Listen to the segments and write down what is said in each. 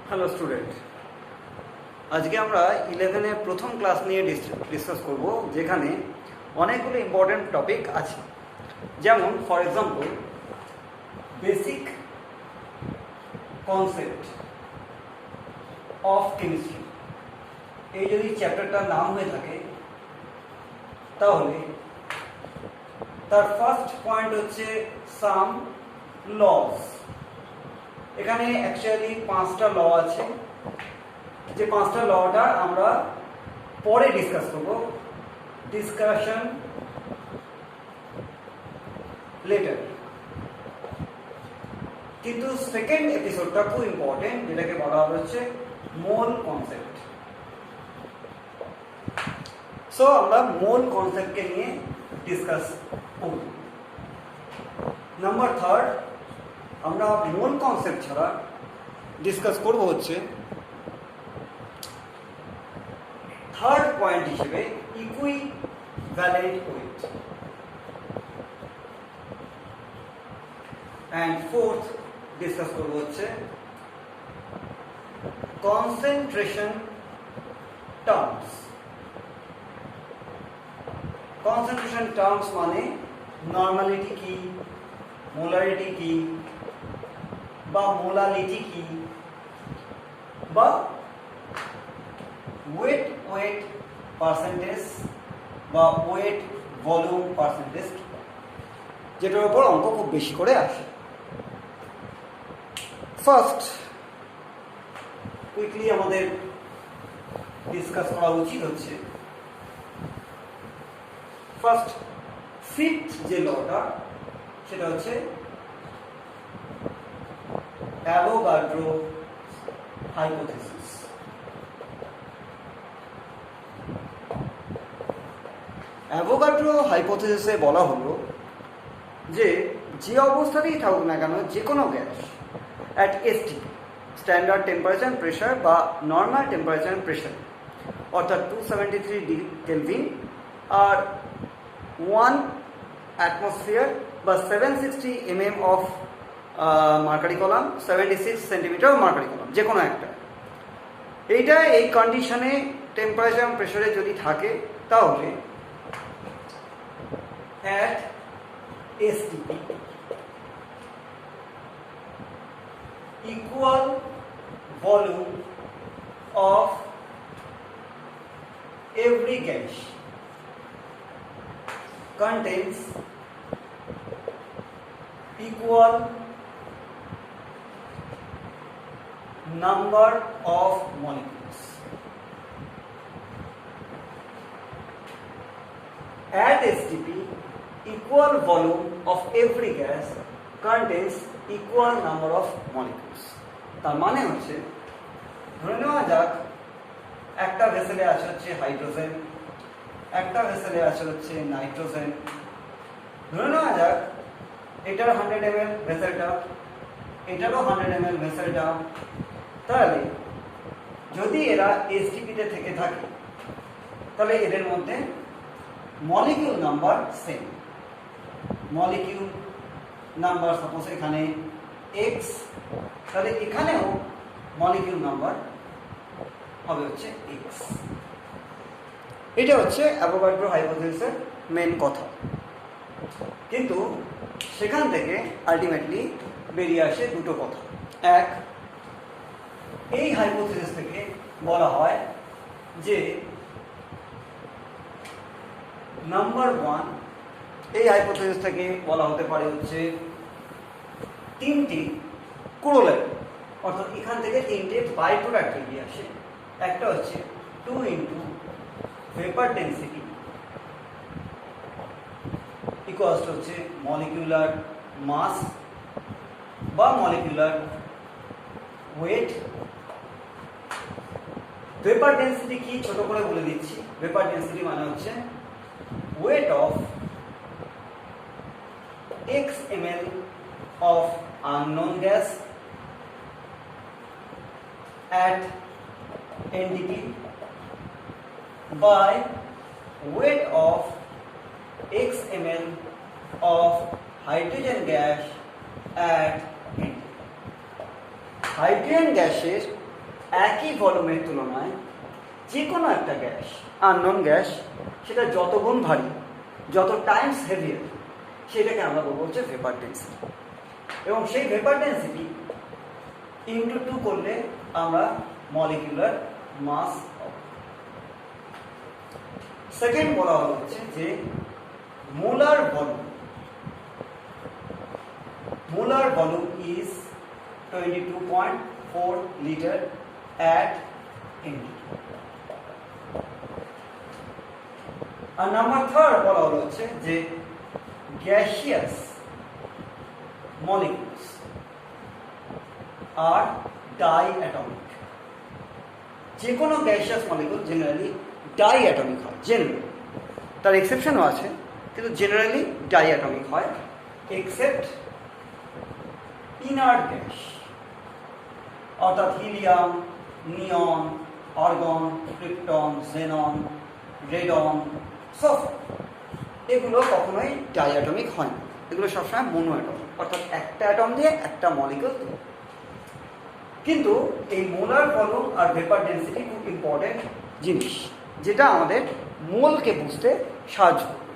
Hello student, আজকে আমরা 11-এর প্রথম ক্লাস নিয়ে ডিসকাস করব, যেখানে অনেকগুলো ইম্পর্টেন্ট টপিক আছে। যেমন for example basic concept of chemistry. এই যদি চ্যাপ্টারটার নাম হয়ে থাকে তাহলে তার ফার্স্ট পয়েন্ট হচ্ছে সাম লস। এখানে অ্যাকচুয়ালি 5টা ল আছে, যে 5টা লটা আমরা পরে ডিসকাস করব, ডিসকাশন লেটার। কিন্তু সেকেন্ড এপিসোডটা খুব ইম্পর্টেন্ট, যেটাকে বলা হবে হচ্ছে মোল কনসেপ্ট। সো আমরা মোল কনসেপ্টকে নিয়ে ডিসকাস করব। নাম্বার 3, আমরা মোল কনসেপ্ট ছাড়া ডিসকাস করব হচ্ছে থার্ড পয়েন্ট হিসেবে equivalent wait, and fourth discuss করব হচ্ছে কনসেন্ট্রেশন টার্মস। কনসেন্ট্রেশন টার্মস মানে নর্মালিটি কি, মোলারিটি কি, বা মোলালিটি কি, বা ওয়েট পার্সেন্টেজ বা ওয়েট ভলিউম পার্সেন্টেজ, যেটার উপর অঙ্ক খুব বেশি করে আসে। ফার্স্ট কুইকলি আমাদের ডিসকাস করা উচিত হচ্ছে ফার্স্ট ফিফথ যে লটা, সেটা হচ্ছে অ্যাভোগাড্রো হাইপোথিসিস। অ্যাভোগাড্রো হাইপোথিসিসে বলা হলো যে অবস্থাতেই থাকুক না কেন, যে কোনো gas at ST standard temperature pressure বা নর্মাল টেম্পারেচার প্রেশার, অর্থাৎ 273 ডিগ্রি কেলভিন আর 1 অ্যাটমসফিয়ার বা 760 mm of mercury column, 76 centimetre mercury column, যে কোনো একটা। এইটা এই কন্ডিশনে টেম্পারেচার প্রেশারে যদি থাকে তাহলে at STP equal volume of every gas contains equal number of molecules. At STP, equal volume of every gas contains equal number of molecules. তার মানে হচ্ছে, ধরে নেওয়া যাক একটা ভেসেলে আছে হচ্ছে হাইড্রোজেন, একটা ভেসেলে আছে হচ্ছে নাইট্রোজেন। ধরে নেওয়া যাক এটার 100 ml ভেসেলটা, এটারও 100 ml ভেসেলটা। তাহলে যদি এরা এসটিপিতে থেকে থাকে তাহলে এদের মধ্যে molecule number same. Molecule number suppose এখানে এক্স, তাহলে এখানেও মলিকিউল নাম্বার হবে হচ্ছে এক্স। এটা হচ্ছে অ্যাভোগাড্রো হাইপোথিসিসের মেন কথা। কিন্তু সেখান থেকে আলটিমেটলি বেরিয়ে আসে দুটো কথা। এক, এই হাইপোথিসিস থেকে বলা হয় যে নাম্বার 1, এই হাইপোথিসিস থেকে বলা হতে পারে হচ্ছে 3টি কোরোলারি, অর্থাৎ এখান থেকে 3টে বাই প্রোডাক্ট বেরিয়ে আসে। একটা হচ্ছে 2 into vapour density equals to হচ্ছে মলিকিউলার মাস বা মলিকিউলার ওয়েট। ভেপার ডেন্সিটি কি ছোট করে বলে দিচ্ছি। ভেপার ডেন্সিটি মানে হচ্ছে weight of x ml of unknown gas at NDP by weight of x ml of hydrogen gas at NDP. Hydrogen গ্যাসের একই ভলিউমের তুলনায় যে কোনো একটা গ্যাস, আননোন গ্যাস, সেটা যত গুণ ভারী, যত টাইমস হেভিয়ার, সেটাকে আমরা বলবো হচ্ছে ভেপার ডেন্সিটি। এবং সেই ভেপার ডেন্সিটি ইনটু 2 করলে আমরা মলিকুলার মাস পাবো। সেকেন্ড বলা হচ্ছে যে molar volume. Molar volume is 22.4 litre at ND। আর নাম্বার 3 বলা হচ্ছে যে গ্যাসিয়াস molecules are diatomic। যে কোনো গ্যাসিয়াস মলিকুল জেনারেলি ডাইঅ্যাটমিক হয়, জেনারেলি, তার এক্সেপশনও আছে, কিন্তু জেনারেলি ডাইঅ্যাটমিক হয়, এক্সেপ্ট ইনার্ট গ্যাস, অর্থাৎ helium, neon, argon, krypton, xenon, radon, sulphur, এগুলো কখনোই ডাইঅ্যাটমিক হয় না, এগুলো সবসময় মোনোঅ্যাটমিক, অর্থাৎ একটা অ্যাটম দিয়ে একটা মলিকুল তৈরি। কিন্তু এই মোলার ভলিউম আর ভেপার ডেন্সিটি খুব ইম্পর্টেন্ট জিনিস, যেটা আমাদের মোলকে বুঝতে সাহায্য করবে।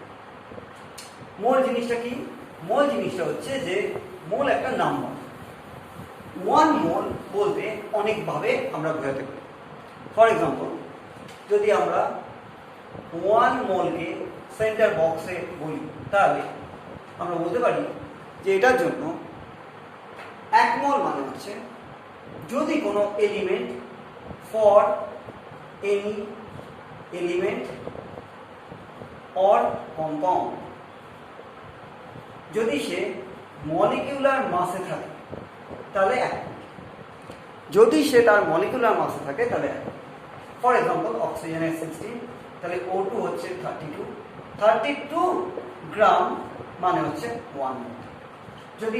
মোল জিনিসটা কি? মোল জিনিসটা হচ্ছে যে মোল একটা নাম্বার। 1 মোল বলতে অনেকভাবে আমরা বোঝাতে পারি। ফর এক্সাম্পল, যদি আমরা 1 মোলকে সেন্টার বক্সে বলি, তাহলে আমরা বলতে পারি যে এটার জন্য 1 মোল মানে হচ্ছে যদি কোনো element, for any element or compound, যদি সে মলিকিউলার মাসে থাকে তাহলে 1 মোল। যদি সে তার মলিকুলার মাসে থাকে তাহলে 1 মোল। ফর এক্সাম্পল, অক্সিজেনের 16, তাহলে O2 হচ্ছে 32 গ্রাম মানে হচ্ছে 1 মোল। যদি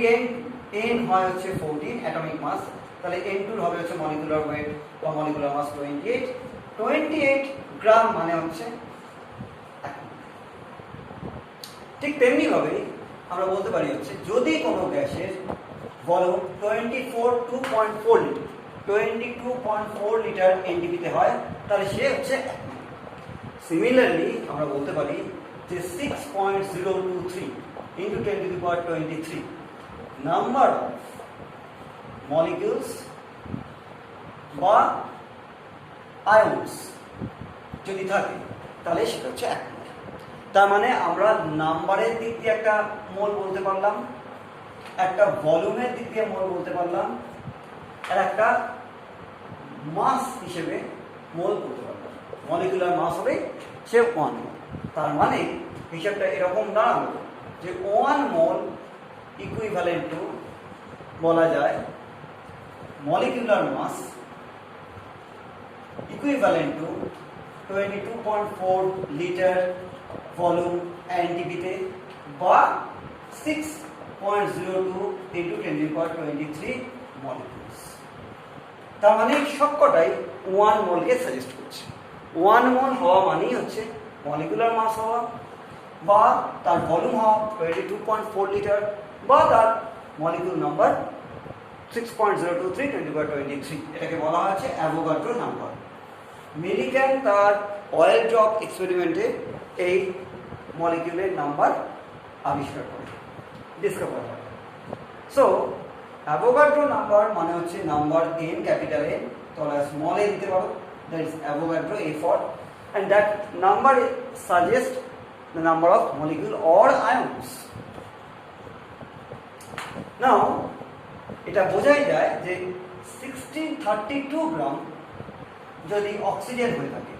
N হয় হচ্ছে 14 অ্যাটমিক মাস, তাহলে N2 হবে হচ্ছে মলিকুলার ওয়েট বা মলিকুলার মাস 28 গ্রাম মানে হচ্ছে 1 মোল। ঠিক তেমনি ভাবে আমরা বলতে পারি হচ্ছে যদি কোনো গ্যাসের ভলিউম 22.4 লিটার এনডিপিতে হয়, তাহলে সে হচ্ছে 1 মোল। সিমিলারলি আমরা বলতে পারি যে 6.023 into 10 to the power 23 number of molecules বা আয়নস যদি থাকে, তাহলে সেটা হচ্ছে 1 মোল। তার মানে আমরা নাম্বারের দিক দিয়ে একটা মোল বলতে পারলাম, একটা ভলিউমের দিক দিয়ে মোল বলতে পারলাম, আর একটা মাস হিসেবে মোল বলতে পারলাম। মলিকুলার মাস হবে সে 1 মোল। তার মানে হিসাবটা এরকম দাঁড়ালো যে 1 মোল ইকুইভ্যালেন্ট টু বলা যায় molecular mass equivalent to 22.4 litre volume এনডিপিতে বা 6.02 into 10 to the power 23 molecules. তার মানে সবকটাই 1 মোলকে সাজেস্ট করছে। 1 মোল হওয়া মানেই হচ্ছে মলিকুলার মাস হওয়া বা তার ভলিউম হওয়া 22.4 লিটার বা তার molecule number 6.023 10 to the power 23। এটাকে বলা হচ্ছে অ্যাভোগাড্রো নাম্বার। মিলিক্যান তার অয়েল ড্রপ এক্সপেরিমেন্টে এই মলিকিউলের নাম্বার আবিষ্কার করে, ডিসকভার করে। সো অ্যাভোগাড্রো নাম্বার মানে হচ্ছে নাম্বার n, ক্যাপিটাল N, তোমরা স্মল a দিতে পারো, that is Avogadro a for, and that number suggests the number of molecule or ions. Now এটা বোঝাই যায় যে 1632 গ্রাম যদি অক্সিজেন হয়ে থাকে,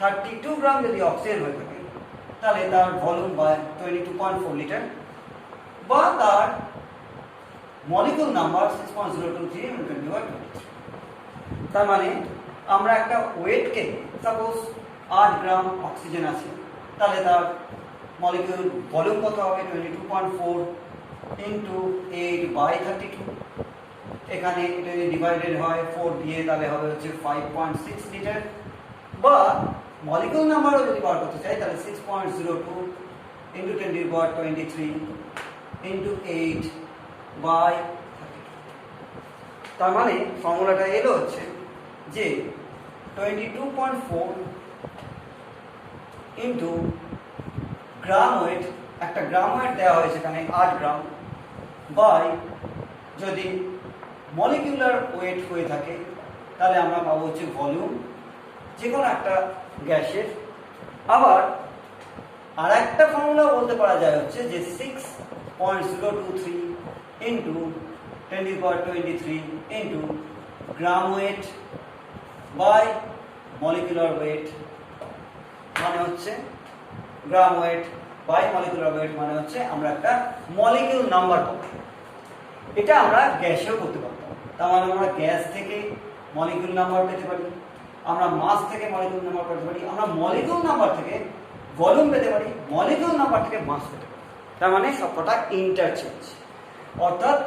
32 গ্রাম যদি অক্সিজেন হয়ে থাকে, তাহলে তার ভলিউম বা 22.4 লিটার বা তার molecule number 6.023 into 10 to the power 23। তার মানে আমরা একটা ওয়েটকে, সাপোজ 8 গ্রাম অক্সিজেন আছে, তাহলে তার মলিকুল ভলিউম কত হবে 22.4 into 8/32। এখানে এটা যদি ডিভাইডেড হয় 4 দিয়ে, তাহলে হবে হচ্ছে 5.6 লিটার বা মলিকুল নাম্বারও যদি বার করতে চাই তাহলে 6.02 into 10 to the power 23 into 8/32। তার মানে ফর্মুলাটা এলো হচ্ছে যে 22.4 ইন্টু গ্রাম ওয়েট, একটা গ্রাম ওয়েট দেওয়া হয়েছে এখানে 8 গ্রাম, বাই যদি মলিকিউলার ওয়েট হয়ে থাকে তাহলে আমরা পাবো হচ্ছে ভলিউম যে কোনো একটা গ্যাসের। আবার আর একটা ফর্মুলা বলতে পারা যায় হচ্ছে যে 6.023 into 10^23 into gram weight by molecular weight মানে হচ্ছে gram weight by molecular weight মানে হচ্ছে আমরা একটা মলিকিউল নাম্বার পাবো। এটা আমরা গ্যাসেও করতে পারতাম, তার মানে আমরা গ্যাস থেকে মলিকিউল নাম্বার পেতে পারি, আমরা মাস থেকে মলিকিউল নাম্বার পেতে পারি, আমরা মলিকিউল নাম্বার থেকে ভলিউম পেতে পারি, মলিকিউল নাম্বার থেকে মাস পেতে পারি। তার মানে সবকটা ইন্টারচেঞ্জ, অর্থাৎ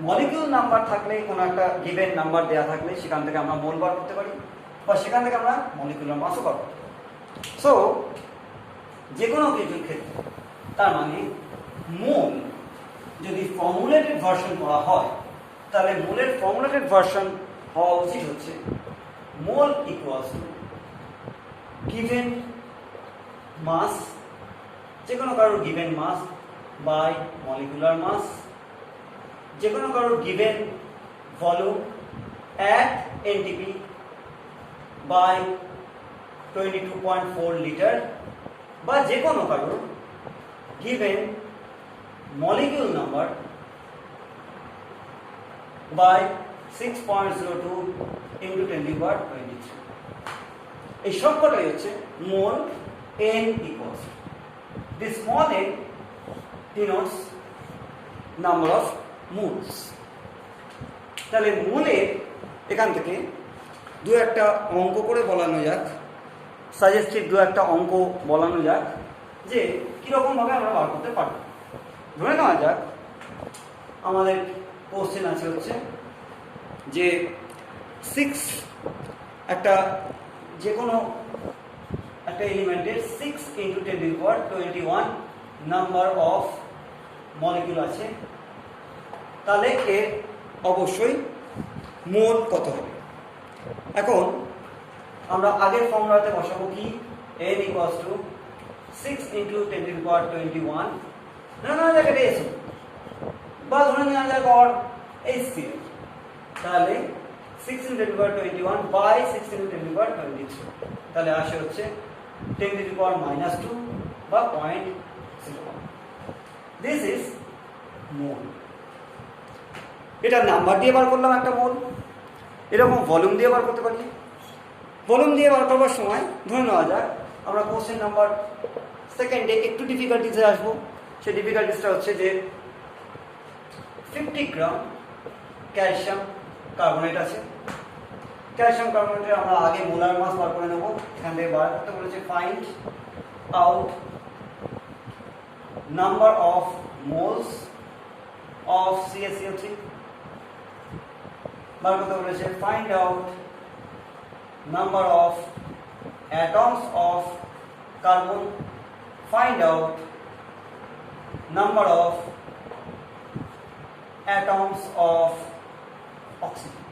মলিকিউল নাম্বার থাকলে কোনো একটা গিভেন নাম্বার দেওয়া থাকলে সেখান থেকে আমরা মোল বার করতে পারি বা সেখান থেকে আমরা মলিকিউলার মাসও বার করতে পারি। সো যে কোনো কিছুর ক্ষেত্রে তার মানে মোল যদি ফর্মুলেটেড ভার্সন করা হয় তাহলে মোলের ফর্মুলেটেড ভার্সন হওয়া উচিত হচ্ছে mole equals to given mass, যে কোনো কারোর given mass by molecular mass, যে কোনো কারোর given volume at NTP by 22.4 litre, বা যে কোনো কারোর given molecule number by 6.02 into 10^23। এই সবকটাই হচ্ছে মোল n equals the small n denotes number of moles। তাহলে মোলের এখান থেকে দু একটা অঙ্ক করে বলানো যাক, সাজেস্টিভ দু একটা অঙ্ক বলানো যাক যে কীরকম ভাবে আমরা বার করতে পারব। ধরে নেওয়া যাক আমাদের কোশ্চেন আছে হচ্ছে যে 6 একটা যে কোনো একটা এলিমেন্টের 6 ইন্টু 10^21 নাম্বার অফ মলিকিউল আছে, তাহলে এর অবশ্যই মোল কত হবে। এখন আমরা আগের ফর্মুলাতে বসাবো কি n equals to 6 ইন্টু 10^21, ধরে নেওয়া যাক এটা এসো বা ধরে নেওয়া যাক অর HCl, তাহলে 6 ইন্টু 10^21 বাই 6 ইন্টু 10^23, তাহলে আসে হচ্ছে 10⁻² বা 0.01। দিস ইজ মোল। এটা নাম্বার দিয়ে বার করলাম একটা মোল, এরকম ভলিউম দিয়ে বার করতে পারি। ভলিউম দিয়ে বার করবার সময় ধরে নেওয়া যাক আমরা কোশ্চেন নাম্বার সেকেন্ডে একটু ডিফিকাল্টিসে আসবো। সেই ডিফিকাল্টিসটা হচ্ছে যে 50 গ্রাম ক্যালসিয়াম কার্বনেট আছে। ক্যালসিয়াম কার্বনেটের আমরা আগে মোলার মাস বার করে নেব। এখান থেকে বার করতে বলেছে find out number of moles of CaCO3, বার করতে বলেছে find out number of atoms of carbon, find out number of atoms of oxygen।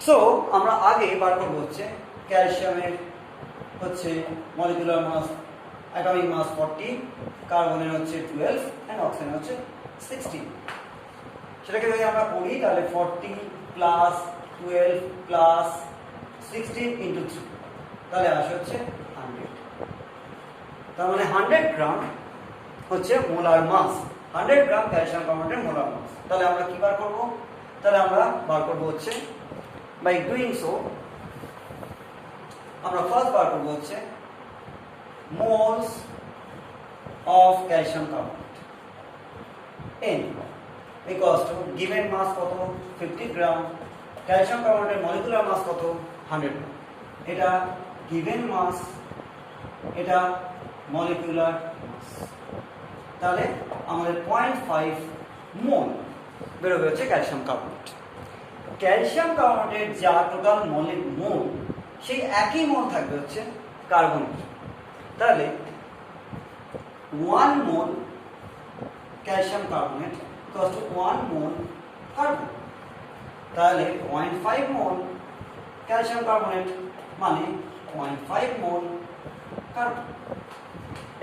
So আমরা আগে বার করব হচ্ছে ক্যালসিয়ামের হচ্ছে মলিকুলার মাস অ্যাটমিক মাস 40, কার্বনের হচ্ছে 12 এন্ড অক্সিজেনের হচ্ছে 16। সেটাকে যদি আমরা করি তাহলে 40 প্লাস 12 প্লাস 16 ইন্টু 3, তাহলে আসে হচ্ছে 100। তার মানে 100 গ্রাম হচ্ছে মোলার মাস, 100 গ্রাম ক্যালসিয়াম কার্বনেটের মোলার মাস। তাহলে আমরা কি বার করব? তাহলে আমরা বার করব হচ্ছে বাই ডুইং সো আমরা ফার্স্ট বার করব হচ্ছে moles of calcium carbonate n equals to given mass কত 50 গ্রাম, ক্যালসিয়াম কার্বনেটের মলিকুলার মাস কত 100 গ্রাম। এটা গিভেন মাস, এটা মলিকুলার মাস। তাহলে আমাদের 0.5 মোল বেরোবে হচ্ছে ক্যালসিয়াম কার্বনেট। ক্যালসিয়াম কার্বনেটের যা টোটাল মোল সেই একই মোল থাকবে হচ্ছে কার্বনের। তাহলে 1 মোল calcium carbonate equals to 1 mole carbon. তাহলে 0.5 মোল ক্যালসিয়াম কার্বনেট মানে 0.5 মোল কার্বন।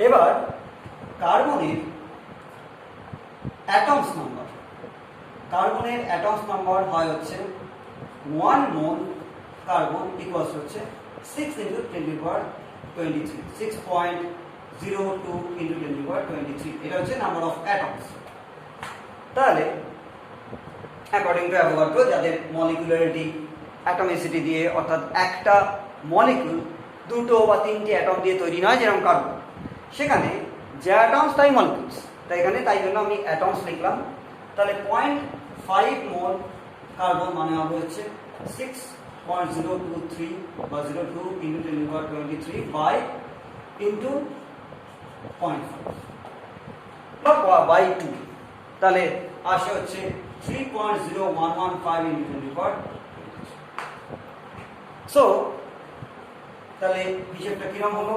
এবার কার্বনের অ্যাটমস নাম্বার, কার্বনের অ্যাটমস নাম্বার হয় হচ্ছে 1 মোল কার্বন ইকুয়ালস হচ্ছে 6 × 10⁻23, 6.02 × 10⁻23, এটা হচ্ছে নাম্বার অফ অ্যাটমস। তাহলে অ্যাকর্ডিং টু অ্যাভোগাড্রো, যাদের মলিকুলারিটি অ্যাটমিসিটি দিয়ে, অর্থাৎ একটা মলিকুল দুটো বা তিনটে অ্যাটম দিয়ে তৈরি নয় যেরকম কার্বন, সেখানে যে অ্যাটমস তাই মলিকুলস, তাই এখানে তাই জন্য আমি অ্যাটমস লিখলাম। তাহলে 0.5 মোল কার্বন মানে হবে হচ্ছে 6.023 বা 02 × 10⁻23 বাই ইন্টু 0.5 বাই 2, তাহলে আসে হচ্ছে 3.0115 × 10⁻23। সো তাহলে হিসেবটা কিরকম হলো,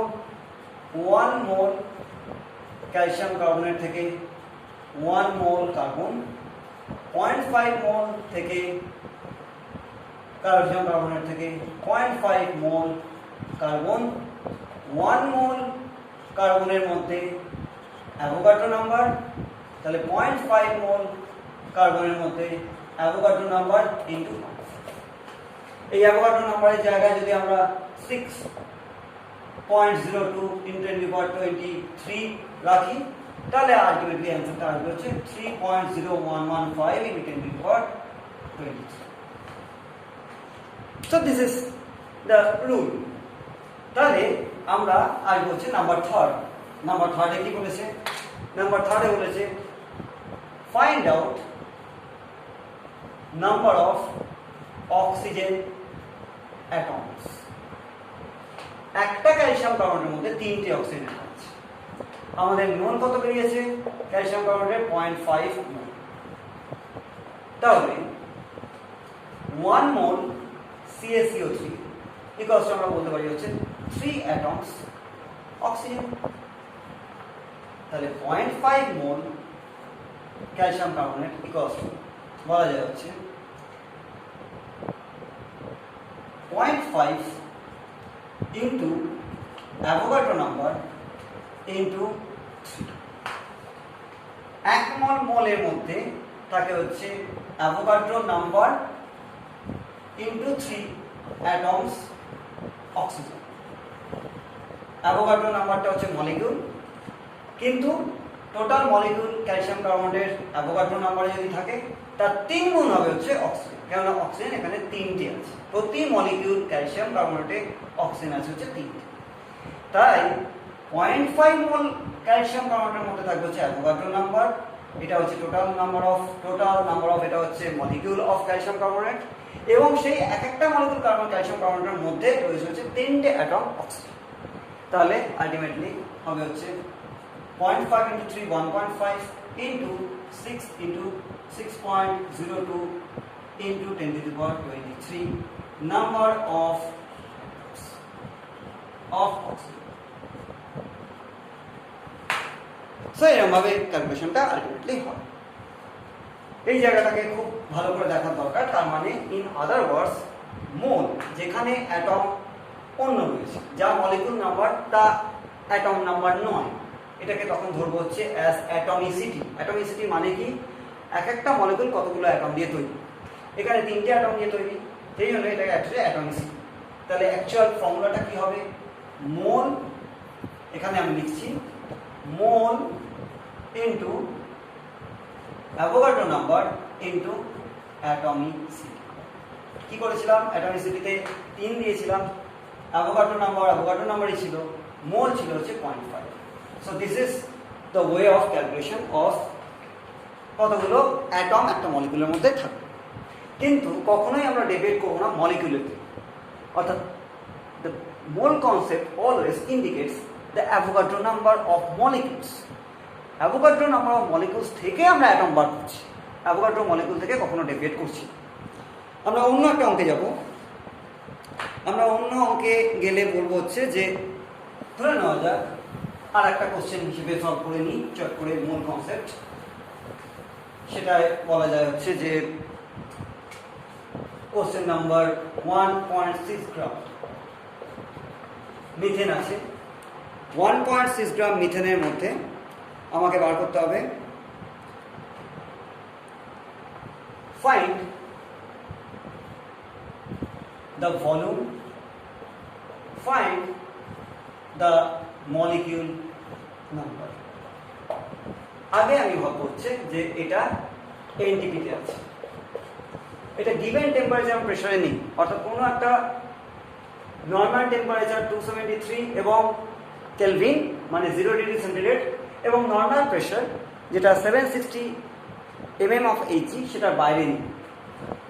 1 মোল ক্যালসিয়াম কার্বনেট থেকে 1 মোল কার্বন, 0.5 মোল থেকে ক্যালসিয়াম কার্বনেট থেকে 0.5 মোল কার্বন, 1 মোল কার্বনের মধ্যে অ্যাভোগাড্রো নাম্বার, তাহলে 0.5 মোল কার্বনের মধ্যে অ্যাভোগাড্রো নাম্বার ইন্টু, এই অ্যাভোগাড্রো নাম্বারের জায়গায় যদি আমরা 6.02 × 10⁻23 রাখি, তাহলে আলটিমেটলি অ্যান্সারটা আসবে হচ্ছে 3.0115 × 10⁻23। So this is the rule. তাহলে আমরা আসবো হচ্ছে নাম্বার থার্ড। নাম্বার থার্ডে কি বলেছে? নাম্বার থার্ডে বলেছে find out number of oxygen atoms. একটা ক্যালসিয়াম কার্বনের মধ্যে 3টে অক্সিজেন অ্যাটম আছে। আমাদের মোল কত বেরিয়েছে ক্যালসিয়াম কার্বনের? 0.5 মোল। তাহলে 1 মোল CaCO3 ইকুয়ালস টু আমরা বলতে পারি হচ্ছে 3 অ্যাটমস অক্সিজেন। তাহলে 0.5 মোল ক্যালসিয়াম কার্বনেট ইকুয়ালস টু বলা যায় হচ্ছে 0.5 ইন্টু অ্যাভোগাড্রো নাম্বার ইন্টু 3। 1 মোল মোলের মধ্যে থাকে হচ্ছে Avogadro number into 3 atoms oxygen. Avogadro নাম্বারটা হচ্ছে মলিকিউল, কিন্তু টোটাল মলিকিউল ক্যালসিয়াম কার্বনেটের অ্যাভোগাড্রো নাম্বারে যদি থাকে তার 3 গুণ হবে হচ্ছে অক্সিজেন, কেননা অক্সিজেন এখানে 3টে আছে। প্রতি মলিকিউল ক্যালসিয়াম কার্বনেটে অক্সিজেন আছে হচ্ছে 3টে। তাই 0.5 মোল ক্যালসিয়াম কার্বনেটের মধ্যে থাকবে হচ্ছে অ্যাভোগাড্রো নাম্বার, এটা হচ্ছে টোটাল নাম্বার অফ এটা হচ্ছে মলিকিউল অফ ক্যালসিয়াম কার্বনেট, এবং সেই এক একটা মলিকিউল ক্যালসিয়াম কার্বনেটের মধ্যে রয়েছে হচ্ছে 3টে অ্যাটম অক্সিজেন। তাহলে আলটিমেটলি হবে হচ্ছে 0.5 × 3 1.5 into 6 into 6.02 into 10⁻23 number of oxygen. So এরকম ভাবে ক্যালকুলেশনটা আলটিমেটলি হয়। এই জায়গাটাকে খুব ভালো করে দেখার দরকার। তার মানে ইন আদার ওয়ার্ডস, মোল যেখানে অ্যাটম অন্য রয়েছে, যা মলিকুল নাম্বার তা অ্যাটম নাম্বার নয়, এটাকে তখন ধরবো হচ্ছে অ্যাজ অ্যাটমিসিটি। অ্যাটমিসিটি মানে কি? এক একটা মলিকুল কতগুলো অ্যাটম দিয়ে তৈরি। এখানে 3টে অ্যাটম দিয়ে তৈরি, সেই জন্য এটাকে অ্যাকচুয়ালি অ্যাটমিসিটি। তাহলে অ্যাকচুয়াল ফর্মুলাটা কি হবে? মোল, এখানে আমি লিখছি মোল ইন্টু অ্যাভোগাড্রো নাম্বার ইন্টু অ্যাটমিসিটি। কি করেছিলাম? অ্যাটমিসিটিতে 3 দিয়েছিলাম, অ্যাভোগাড্রো নাম্বারই ছিল, মোল ছিল হচ্ছে 0.5। So this is the way of calculation of কতগুলো অ্যাটম একটা মলিকুলের মধ্যে থাকবে। কিন্তু কখনোই আমরা ডেভিয়েট করবো না মলিকুলেতে, অর্থাৎ the mole concept always indicates the Avogadro number of molecules. Avogadro number of molecules থেকে আমরা অ্যাটম বার করছি, অ্যাভোগাড্রো মলিকুল থেকে কখনো ডেভিয়েট করছি। আমরা অন্য একটা অঙ্কে যাব। আমরা অন্য অঙ্কে গেলে বলবো হচ্ছে যে, ধরে নেওয়া যাক আর একটা কোশ্চেন হিসেবে সলভ করে নিই চট করে মূল কনসেপ্ট। সেটাই বলা যায় হচ্ছে যে কোশ্চেন নাম্বার 1.6 গ্রাম মিথেন আছে। 1.6 গ্রাম মিথেনের মধ্যে আমাকে বার করতে হবে find the volume, find the molecule number. আগে আমি ভাববো হচ্ছে যে এটা এনটিপিতে আছে, এটা গিভেন টেম্পারেচার প্রেসারে নেই, অর্থাৎ কোনো একটা নর্মাল টেম্পারেচার 273 এবং কেলভিন মানে 0 ডিগ্রি সেন্টিগ্রেড এবং নর্মাল প্রেসার যেটা 760 mm অফ এইচজি সেটার বাইরে নেই।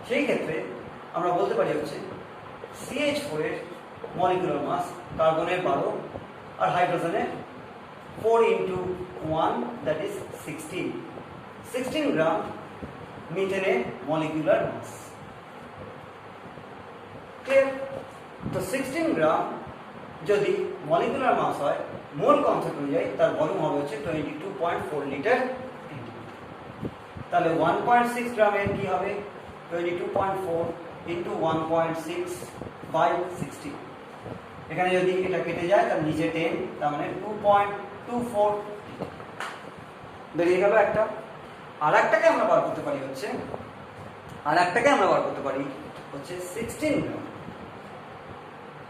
সেই ক্ষেত্রে আমরা বলতে পারি হচ্ছে CH4 এর মলিকুলার মাস কার্বনের 12 আর হাইড্রোজেনের 4 into 1 that is 16 গ্রাম মিথেনের মলিকুলার মাস। ক্লিয়ার? তো 16 গ্রাম যদি মলিকুলার মাস হয়, মোল কনসেপ্ট অনুযায়ী তার ভলিউম হবে হচ্ছে 22.4 লিটার। তাহলে 1.6 গ্রামের কি হবে 22.4 into 1.6 by 60। এখানে যদি এটা কেটে যায় তার নিচে 10, তার মানে 2.24 বেরিয়ে গেল একটা। আর একটাকে আমরা বার করতে পারি হচ্ছে 16 গ্রাম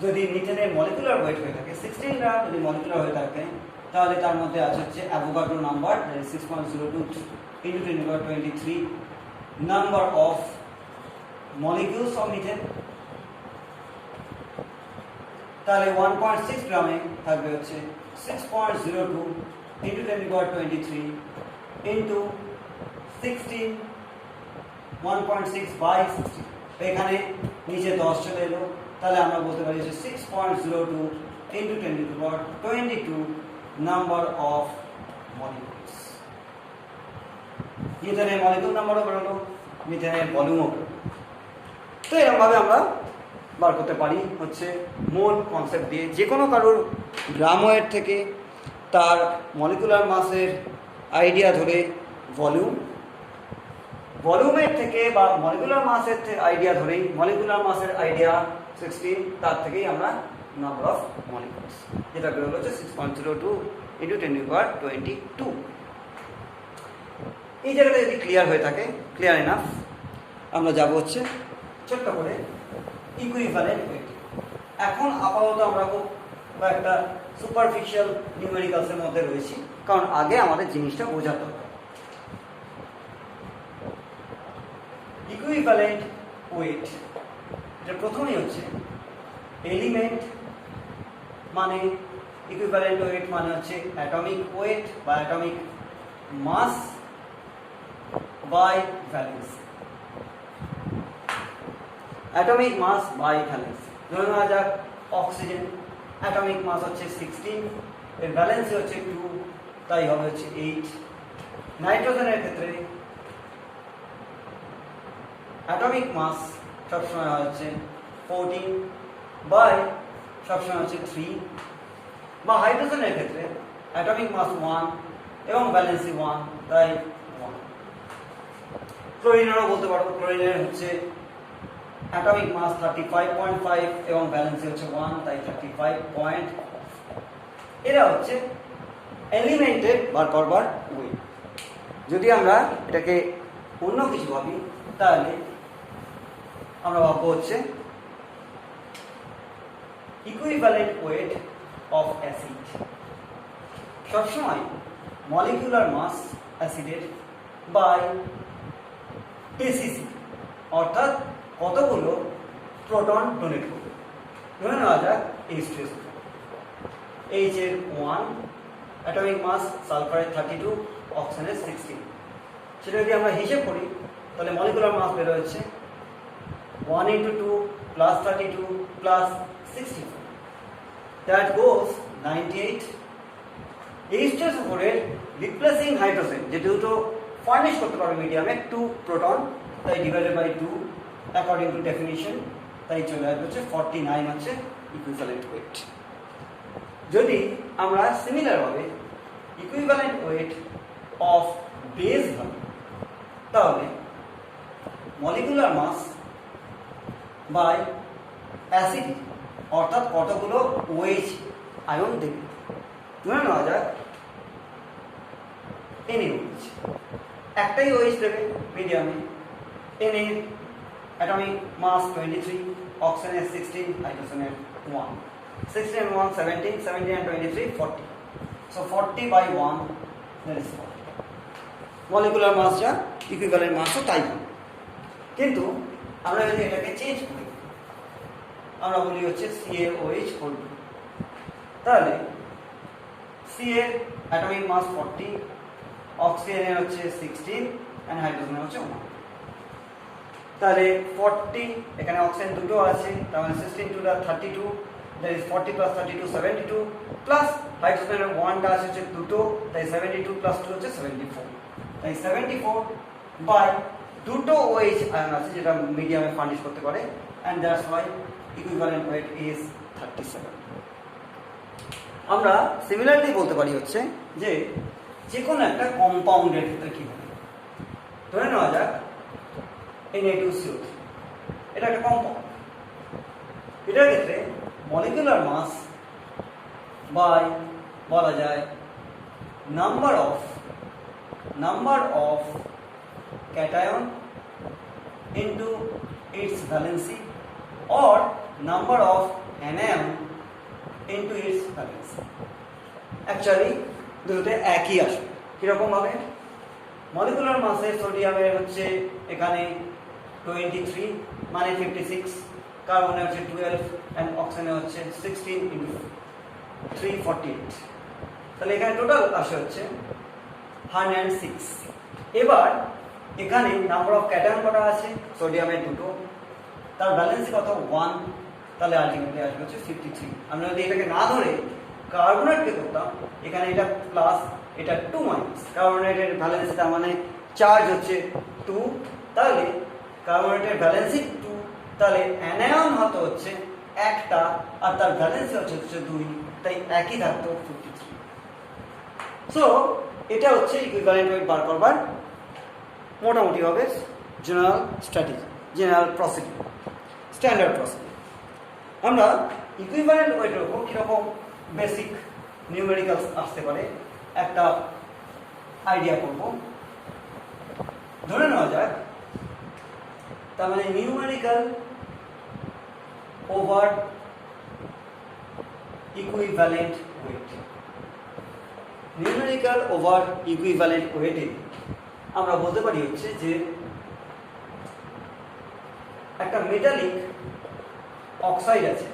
যদি মিথেনের মলিকুলার ওয়েট হয়ে থাকে, 16 গ্রাম যদি মলিকুলার হয়ে থাকে তাহলে তার মধ্যে আছে হচ্ছে Avogadro number 6.02 into 1023 number of molecules of methane। তাহলে 1.6 গ্রামে থাকবে হচ্ছে 6.02 into 1023 into 16 1.6 by 60। এখানে নিচে 10 চলে এলো, তাহলে আমরা বলতে পারি যে 6.02 into 1022 নাম্বার অফ মলিকুলস। মিথেনের মলিকুল নাম্বারও বেরোলো, মিথেনের ভলিউমও বেরোলো। তো এরকমভাবে আমরা বার করতে পারি হচ্ছে মোল কনসেপ্ট দিয়ে যে কোনো কারোর গ্রাম ওয়েট থেকে তার মলিকুলার মাসের আইডিয়া ধরে ভলিউমের থেকে বা মলিকুলার মাসের আইডিয়া ধরেই মলিকুলার মাসের আইডিয়া 16, তার থেকেই আমরা নাম্বার অফ মলিকুলস যেটা বেরোলো হচ্ছে 6.02 into 1022। এই জায়গাটা যদি ক্লিয়ার হয়ে থাকে, ক্লিয়ার এনাফ, আমরা যাব হচ্ছে ছোট্ট করে ইকুইভ্যালেন্ট ওয়েট। এখন আপাতত আমরা খুব একটা সুপারফিশিয়াল নিউমেরিক্যালসের মধ্যে রয়েছি, কারণ আগে আমাদের জিনিসটা বোঝাতে হবে। ইকুইভ্যালেন্ট ওয়েট এটা প্রথমেই হচ্ছে এলিমেন্ট মানে ইকুইভ্যালেন্ট ওয়েট মানে হচ্ছে অ্যাটমিক ওয়েট বা atomic mass by valence. Atomic mass by valence ধরে নেওয়া যাক অক্সিজেন অ্যাটমিক মাস হচ্ছে 16, এর ভ্যালেন্স হচ্ছে 2, তাই হবে হচ্ছে 8। নাইট্রোজেনের ক্ষেত্রে অ্যাটমিক মাস সবসময় হচ্ছে 14 বাই সবসময় হচ্ছে 3, বা হাইড্রোজেনের ক্ষেত্রে অ্যাটমিক মাস 1 এবং ভ্যালেন্সি 1, তাই 1। ক্লোরিনেরও বলতে পারবো, ক্লোরিনের হচ্ছে অ্যাটমিক মাস 35.5 এবং ভ্যালেন্সি হচ্ছে 1, তাই 35. এরা হচ্ছে এলিমেন্টের বার করবার ওয়েট। যদি আমরা এটাকে অন্য কিছু ভাবি তাহলে আমরা ভাববো হচ্ছে ইকুইভ্যালেন্ট ওয়েট অফ অ্যাসিড। সবসময় মলিকুলার মাস অ্যাসিডের বাই এসিসি, অর্থাৎ কতগুলো প্রোটন ডোনেট করবে। ধরে নেওয়া যাক H2SO4, H এর 1 অ্যাটমিক মাস, সালফারের 32, অক্সিজেনের 16। সেটা যদি আমরা হিসেব করি তাহলে মলিকুলার মাস বের হচ্ছে 1 into 2 plus 32 plus 64, that goes 98। H2SO4 এর রিপ্লেসিং হাইড্রোজেন যে দুটো ফার্নিশ করতে পারবে মিডিয়ামে 2 প্রোটন, তাই divided by 2 according to definition, তাই চলে আসবে হচ্ছে 49 হচ্ছে ইকুইভ্যালেন্ট ওয়েট। যদি আমরা সিমিলারভাবে ইকুইভ্যালেন্ট ওয়েট অফ বেস ভাবি তাহলে মলিকুলার মাস বাই অ্যাসিড অর্থাৎ কতগুলো OH আয়ন দেবে। ধরে নেওয়া যাক NaOH একটাই OH দেবে মিডিয়ামে। Na এর অ্যাটমিক মাস 23, অক্সিজেনের 16, হাইড্রোজেনের 1, 16 and 1 17, 17 and 23 40, so 40 by 1 that is 40 molecular মাস যা ইকুইভ্যালেন্ট মাসও তাই। কিন্তু আমরা যদি এটাকে চেঞ্জ করি, আমরা বলি হচ্ছে CaOH হোল, তাহলে সি এর অ্যাটমিক মাস 40, অক্সিজেনের হচ্ছে 16 অ্যান্ড হাইড্রোজেনের হচ্ছে 1। তাহলে 40 এখানে অক্সিজেন দুটো আছে, তার মানে 16 2 32, দ্যাট ইজ 40 প্লাস 32 72, প্লাস হাইড্রোজেনের 1টা আছে হচ্ছে দুটো, তাই 72 প্লাস 2 হচ্ছে 74, তাই 74 বাই দুটো OH আয়ন আছে যেটা মিডিয়ামে ফার্নিশ করতে পারে, and that's why equivalent wait is 37। আমরা সিমিলারলি বলতে পারি হচ্ছে যে কোনো একটা কম্পাউন্ডের ক্ষেত্রে কি হবে। ধরে নেওয়া যাক Na2CO3, এটা একটা কম্পাউন্ড। এটার ক্ষেত্রে মলিকুলার মাস বাই বলা যায় number of cation into it's valency or number of anion into its valency। Actually দুটোতে একই আসে। কিরকম ভাবে? মলিকুলার মাসে সোডিয়ামের হচ্ছে এখানে 23 মানে 56, কার্বনের হচ্ছে 12 অ্যান্ড অক্সিজেনের হচ্ছে 16 ইন্টু 3 48, তাহলে এখানে টোটাল আসে হচ্ছে 106। এবার এখানে নাম্বার অফ ক্যাটায়ন কটা আছে? সোডিয়ামের দুটো, তার ব্যালেন্সই কত? 1, তাহলে আলটিমেটলি আসবে হচ্ছে 53। আমরা যদি এটাকে না ধরে কার্বনেটকে করতাম, এখানে এটা প্লাস এটা 2 মাইনাস, কার্বনেটের ভ্যালেন্সি তার মানে চার্জ হচ্ছে 2, তাহলে কার্বনেটের ভ্যালেন্সি 2, তাহলে অ্যানায়ন হতো হচ্ছে একটা আর তার ভ্যালেন্সি হচ্ছে 2, তাই একই থাকতো 53। সো এটা হচ্ছে ইকুইভ্যালেন্ট ওয়েট বার করবার মোটামুটি হবে general strategy, general procedure, standard procedure. আমরা ইকুইভ্যালেন্ট ওয়েটের উপর কীরকম বেসিক নিউমেরিক্যালস আসতে পারে একটা আইডিয়া করব। ধরে নেওয়া যাক তার মানে numerical over equivalent weight. Numerical over equivalent ওয়েটে আমরা বলতে পারি হচ্ছে যে একটা মেটালিক অক্সাইড আছে,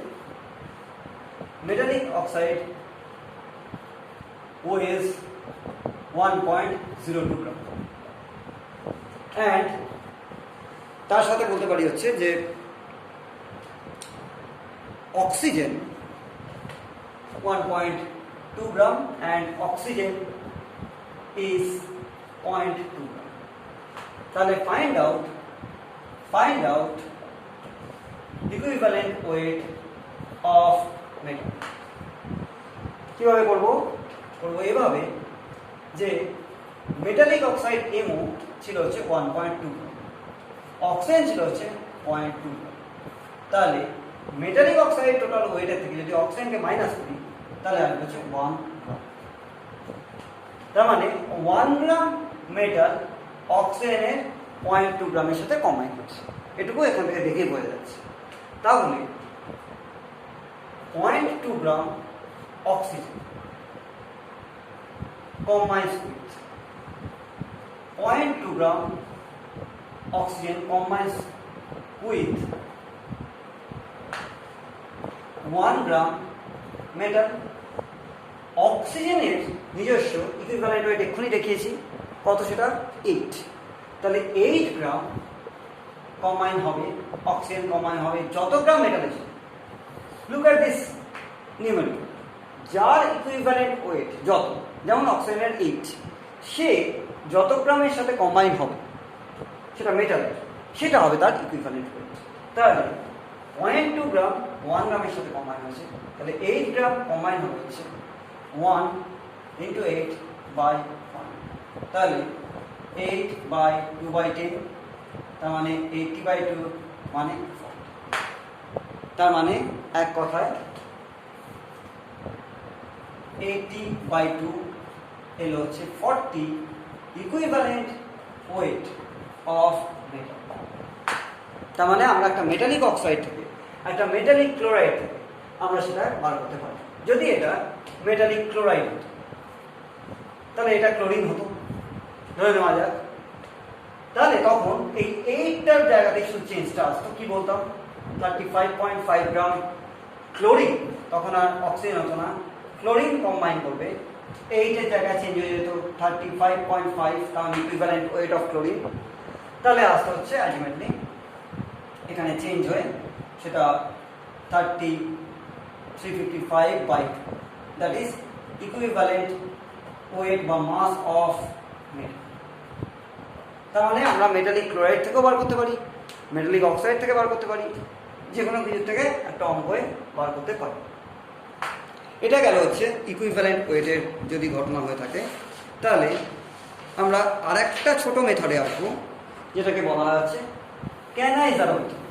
metallic oxide weighs 1.02 gram, and তার সাথে বলতে পারি হচ্ছে যে oxygen 1.2 gram and oxygen is 0.2 gram. তাহলে find out equivalent weight of metal. কিভাবে করবো এভাবে যে মেটালিক অক্সাইড MO ছিল হচ্ছে 1.2 গ্রাম, অক্সিজেন ছিল হচ্ছে 0.2 গ্রাম, তাহলে মেটালিক অক্সাইড টোটাল ওয়েটের থেকে যদি অক্সিজেনকে মাইনাস করি তাহলে আসবে হচ্ছে 1 গ্রাম। তার মানে 1 গ্রাম মেটাল অক্সিজেনের 0.2 গ্রামের সাথে কম্বাইন করছে, এটুকু এখান থেকে দেখেই বোঝা যাচ্ছে। তাহলে 0.2 গ্রাম oxygen combines with 0.2 gram oxygen combines with 1 gram metal। অক্সিজেনের নিজস্ব ইকুইভ্যালেন্ট ওয়েট এক্ষুনি দেখিয়েছি কত, সেটা 8, তাহলে 8 গ্রাম কম্বাইন হবে, অক্সিজেন কম্বাইন হবে যত গ্রাম মেটাল আছে। লুক অ্যাট দিস নিউমেরিক, যার ইকুইভ্যালেন্ট ওয়েট যত, যেমন অক্সিজেনের 8, সে যত গ্রামের সাথে কম্বাইন হবে সেটা মেটালের, সেটা হবে তার ইকুইভ্যালেন্ট ওয়েট। তাহলে 0.2 গ্রাম 1 গ্রামের সাথে কম্বাইন হয়েছে, তাহলে 8 গ্রাম কম্বাইন হবে হচ্ছে 1 into 8 by 1, তাহলে 8 by 2 by 10, তার মানে 80 by 2 মানে 40। তার মানে এক কথায় 80/2 এলো হচ্ছে 40 ইকুইভ্যালেন্ট ওয়েট অফ মেটাল। তার মানে আমরা একটা মেটালিক অক্সাইড থেকে, একটা মেটালিক ক্লোরাইড থেকে আমরা সেটা বার করতে পারি। যদি এটা মেটালিক ক্লোরাইড হতো তাহলে এটা ক্লোরিন হতো, ধরে নেওয়া যাক। তাহলে তখন এই 8টার জায়গাতে শুধু চেঞ্জটা আসতো, কি বলতাম 35.5 গ্রাম ক্লোরিন, তখন আর অক্সিজেন হতো না, ক্লোরিন কম্বাইন করবে, 8এর জায়গায় চেঞ্জ হয়ে যেত 35.5 কারণ ইকুইভ্যালেন্ট ওয়েট অফ ক্লোরিন। তাহলে আসতে হচ্ছে আলটিমেটলি এখানে চেঞ্জ হয়ে সেটা 355/2, দ্যাট ইজ ইকুইভ্যালেন্ট ওয়েট বা মাস অফ মেটাল। তার মানে আমরা মেটালিক ক্লোরাইড থেকেও বার করতে পারি, মেটালিক অক্সাইড থেকে বার করতে পারি, যে কোনো কিছু থেকে একটা অঙ্কে বার করতে পারি। এটা গেল হচ্ছে ইকুইভ্যালেন্ট ওয়েটের যদি ঘটনা হয়ে থাকে। তাহলে আমরা আর একটা ছোটো মেথডে আসবো, যেটাকে বলা হচ্ছে ক্যানাইজারো মেথড।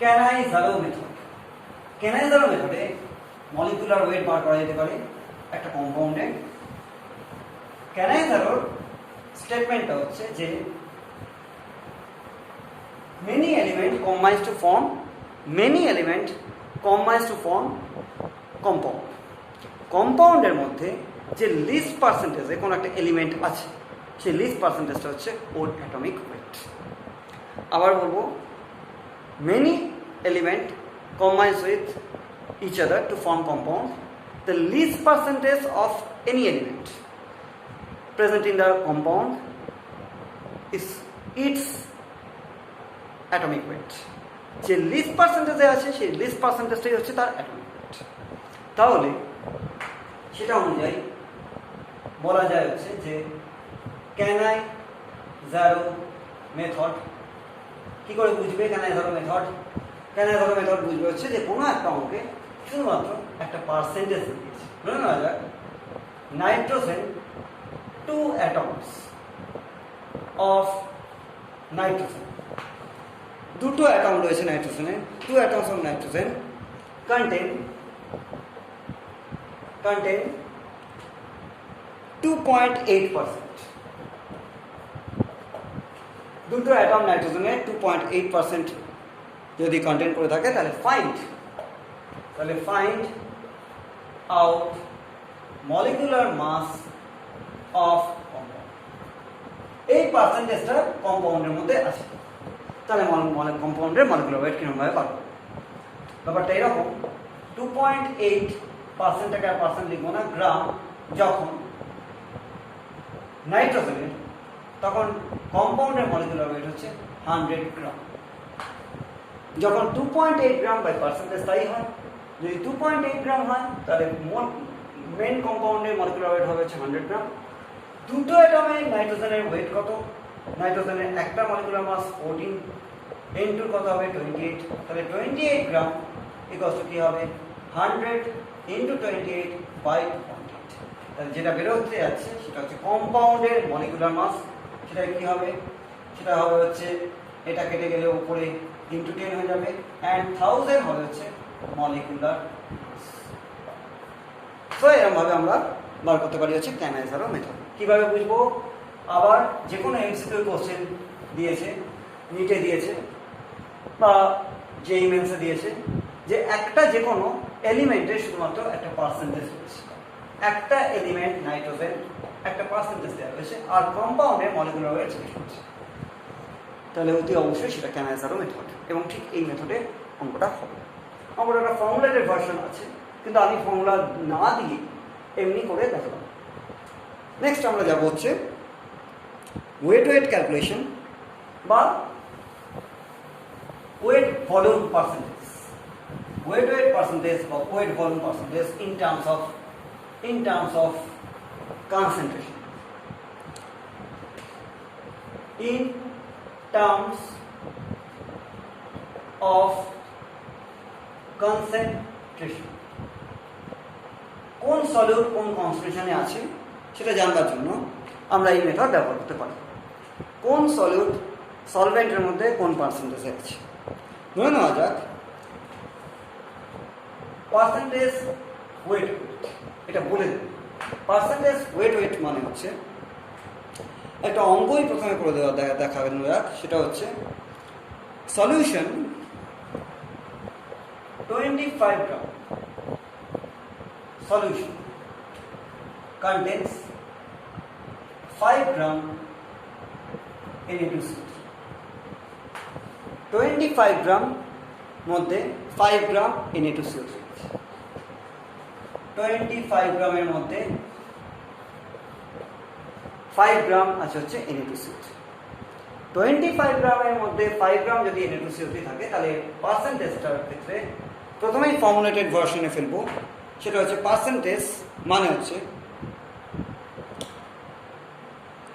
ক্যানাইজারো মেথড, ক্যানাইজারো মেথডে মলিকুলার ওয়েট বার করা যেতে পারে একটা কম্পাউন্ডে। ক্যানাইজারোর স্টেটমেন্টটা হচ্ছে যে many element combines to form compound. কম্পাউন্ডের মধ্যে যে লিস্ট পার্সেন্টেজে কোনো একটা এলিমেন্ট আছে, সেই লিস্ট পার্সেন্টেজটা হচ্ছে ওর অ্যাটমিক ওয়েট। আবার বলবো, many element combines with each other to form compound. The least percentage of any element present in the compound is its atomic weight. যে লিস্ট পার্সেন্টেজে আছে সেই লিস্ট পার্সেন্টেজটাই হচ্ছে তার অ্যাটমিক ওয়েট। তাহলে সেটা অনুযায়ী বলা যায় হচ্ছে যে ক্যানাইজারো মেথড কি করে বুঝবে? ক্যানাইজারো মেথড বুঝবে হচ্ছে যে কোনো একটা অঙ্কে শুধুমাত্র একটা পার্সেন্টেজ দিয়েছে। ধরে নেওয়া যাক নাইট্রোজেন 2 atoms of nitrogen, দুটো অ্যাটম রয়েছে নাইট্রোজেনে, 2 atoms of nitrogen contain 2.8%। দুটো অ্যাটম নাইট্রোজেনে 2.8% যদি কন্টেন্ট করে থাকে তাহলে find out molecular mass of compound. এই পার্সেন্টেজটা কম্পাউন্ডের মধ্যে আছে, তাহলে কম্পাউন্ডের মলিকুলার ওয়েট কিরকমভাবে পাবো? ব্যাপারটা এরকম, 2.8%টাকে আর পার্সেন্ট লিখবো না, গ্রাম যখন নাইট্রোজেনের, তখন কম্পাউন্ডের মলিকুলার ওয়েট হচ্ছে 100 গ্রাম। যখন 2.8 গ্রাম বাই পার্সেন্টেজ তাই হয়, যদি 2.8 গ্রাম হয় তাহলে মেন কম্পাউন্ডের মলিকুলার ওয়েট হবে হচ্ছে 100 গ্রাম। দুটো অ্যাটমের নাইট্রোজেনের ওয়েট কত? নাইট্রোজেনের একটা মলিকুলার মাস 14, N2 কত হবে 28, তাহলে 28 গ্রাম ইকুয়ালস টু কি হবে 100 ইন্টু 28/28। তাহলে যেটা বেরোতে যাচ্ছে সেটা হচ্ছে কম্পাউন্ডের মলিকুলার মাস। সেটা কি হবে? সেটা হবে হচ্ছে এটা কেটে গেলে উপরে ইন্টু 10 হয়ে যাবে, অ্যান্ড 1000 হবে হচ্ছে মলিকুলার মাস। তো এরকমভাবে আমরা বার করতে পারি হচ্ছে ক্যানাইজারো মেথড। কীভাবে বুঝবো? আবার যে কোনো এমসিকিউ কোশ্চেন দিয়েছে, নিটে দিয়েছে বা জেইই মেন্সে দিয়েছে, যে একটা যে কোনো এলিমেন্টের শুধুমাত্র একটা পার্সেন্টেজ রয়েছে, একটা এলিমেন্ট নাইট্রোজেন একটা পার্সেন্টেজ দেওয়া হয়েছে, আর কম্পাউন্ডের মলিকুলার ওয়েট হচ্ছে, তাহলে অতি অবশ্যই সেটা ক্যানাইজারো মেথড। এবং ঠিক এই মেথডে অঙ্কটা হবে। অঙ্কটা একটা ফর্মুলেটেড ভার্সন আছে, কিন্তু আমি ফর্মুলা না দিয়ে এমনি করে দেখালাম। নেক্সট আমরা যাব হচ্ছে ওয়েট ক্যালকুলেশন বা weight volume percentage. Weight percentage বা weight volume percentage in terms of concentration. In terms of concentration, কোন সলিউট কোন কনসেন্ট্রেশনে আছে সেটা জানবার জন্য আমরা এই মেথড ব্যবহার করতে পারি। কোন সলিউট সলভেন্টের মধ্যে কোন পার্সেন্টেজে আছে। ধরে নেওয়া যাক পার্সেন্টেজ ওয়েট ওয়েট, এটা বলে দেব। পার্সেন্টেজ ওয়েট ওয়েট মানে হচ্ছে একটা অঙ্কই প্রথমে করে দেওয়া দেখাবেন যাক, সেটা হচ্ছে সলিউশন 25 গ্রাম solution contains 5 gram Na2CO3। 25 গ্রাম মধ্যে 5 গ্রাম Na2CO3, 25 গ্রামের মধ্যে 5 গ্রাম আছে হচ্ছে Na2CO3। 25 গ্রামের মধ্যে 5 গ্রাম যদি Na2CO3 থাকে তাহলে পার্সেন্টেজটার ক্ষেত্রে প্রথমেই ফর্মুলেটেড ভার্সনে ফেলবো, সেটা হচ্ছে পার্সেন্টেজ মানে হচ্ছে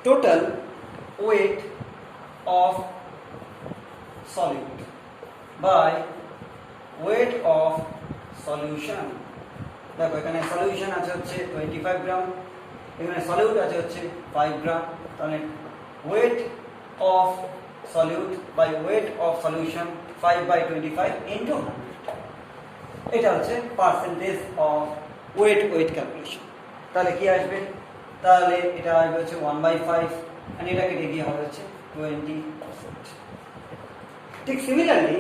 total weight of solid by weight of solution. দেখো এখানে সলিউশন আছে হচ্ছে 25 গ্রাম, এখানে সলিউট আছে হচ্ছে 5 গ্রাম, তাহলে weight of solute by weight of solution 5/25 into 100। এটা হচ্ছে percentage of weight weight calculation. তাহলে কি আসবে? তাহলে এটা আসবে হচ্ছে 1/5 আর এটা কেটে গিয়ে হবে হচ্ছে 20%। ঠিক সিমিলারলি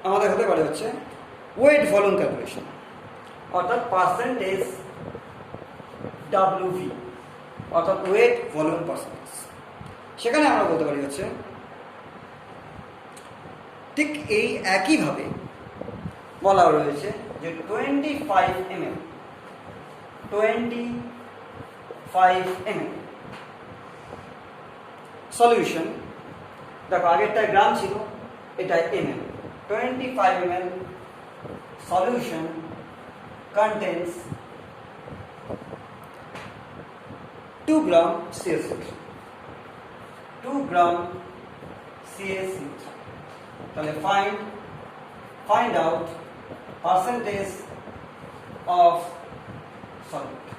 আমাদের হতে পারে হচ্ছে ওয়েট ভলিউম ক্যালকুলেশন, অর্থাৎ পার্সেন্টেজ WV, অর্থাৎ ওয়েট ভলিউম পার্সেন্টেজ। সেখানে আমরা বলতে পারি হচ্ছে ঠিক এই একইভাবে বলা রয়েছে যে 25 ml সলিউশন, দেখো আগেরটায় গ্রাম ছিল, এটা ml। 25 ml solution contains 2 gram CaCO3, 2 gram CaCO3। তাহলে find out percentage of solute।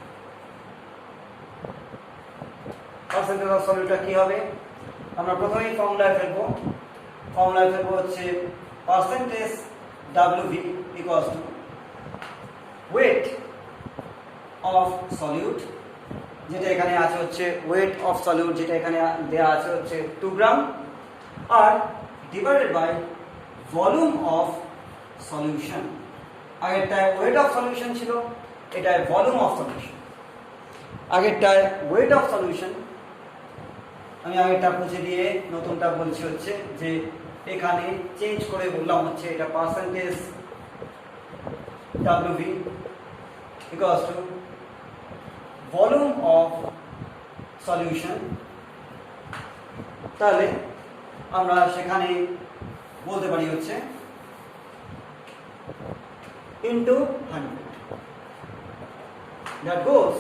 Percentage of সলিউটটা কি হবে? আমরা প্রথমেই ফর্মুলায় ফেলবো হচ্ছে percentage WV equals to weight of solute, যেটা এখানে আছে হচ্ছে ওয়েট অফ সলিউট, যেটা এখানে দেওয়া আছে হচ্ছে 2 গ্রাম, আর divided by volume of solution. আগেরটায় ওয়েট অফ সলিউশন ছিল, এটায় ভলিউম অফ সলিউশন। আগেরটায় ওয়েট অফ সলিউশন, আমি আগেরটা মুছে দিয়ে নতুনটা বলছি হচ্ছে যে এখানে চেঞ্জ করে বললাম হচ্ছে এটা percentage WV equals to volume of solution. তাহলে আমরা সেখানে বলতে পারি হচ্ছে ইন্টু 100। দ্যাট গোজ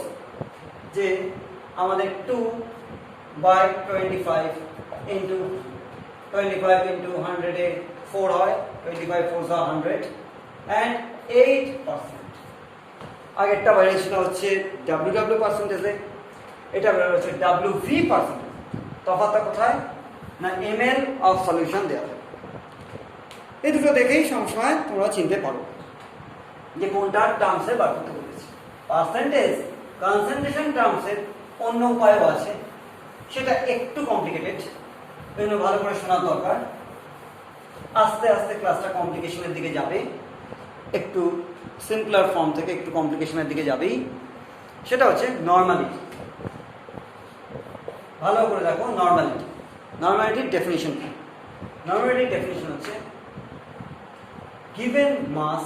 যে আমাদের 2/25 ইন্টু 25 ইন্টু 100 এ 4 হয়, 25 4 100 অ্যান্ড 8%। আগেরটা বেরিয়েছিল হচ্ছে WW পার্সেন্টেজে, এটা বেরোয় হচ্ছে WV পার্সেন্টেজ। তফাৎটা কোথায়? না ml অফ সলিউশন দেওয়া থাকে। এই দুটো দেখেই সবসময় তোমরা চিনতে পারো যে কোনটার টার্মসে বার করতে বলেছি। পার্সেন্টেজ কনসেন্ট্রেশন টার্মসের অন্য উপায়ও আছে, সেটা একটু কমপ্লিকেটেড, জন্য ভালো করে শোনার দরকার। আস্তে আস্তে ক্লাসটা কমপ্লিকেশনের দিকে যাবে, একটু সিম্পলার ফর্ম থেকে একটু কমপ্লিকেশনের দিকে যাবেই। সেটা হচ্ছে নর্মালিটি। ভালো করে দেখো নর্মালিটির ডেফিনিশন কি? নর্মালিটির ডেফিনিশন হচ্ছে given mass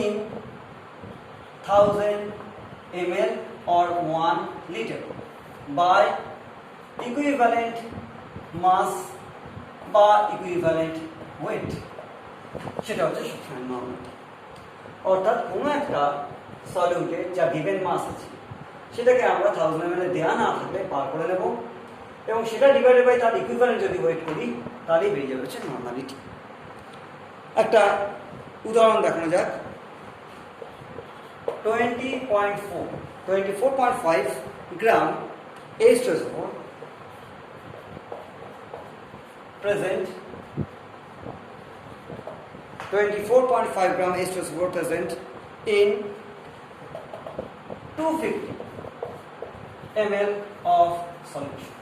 in 1000 ml or 1 liter by equivalent mass বা equivalent weight, সেটা হচ্ছে সবসময় নর্মালিটি। অর্থাৎ কোনো একটা সলিউটে যা গিভেন মাস আছে সেটাকে আমরা 1000 ml দেওয়া না থাকলে বার করে নেব এবং সেটা ডিভাইডেড বাই তার ইকুইভ্যালেন্ট যদি ওয়েট করি তাহলেই বেরিয়ে যাবে হচ্ছে নর্মালিটি। একটা উদাহরণ দেখানো যাক। 24.5 গ্রাম H2SO4 present 24.5 gram H2SO4 present in 250 ml of solution.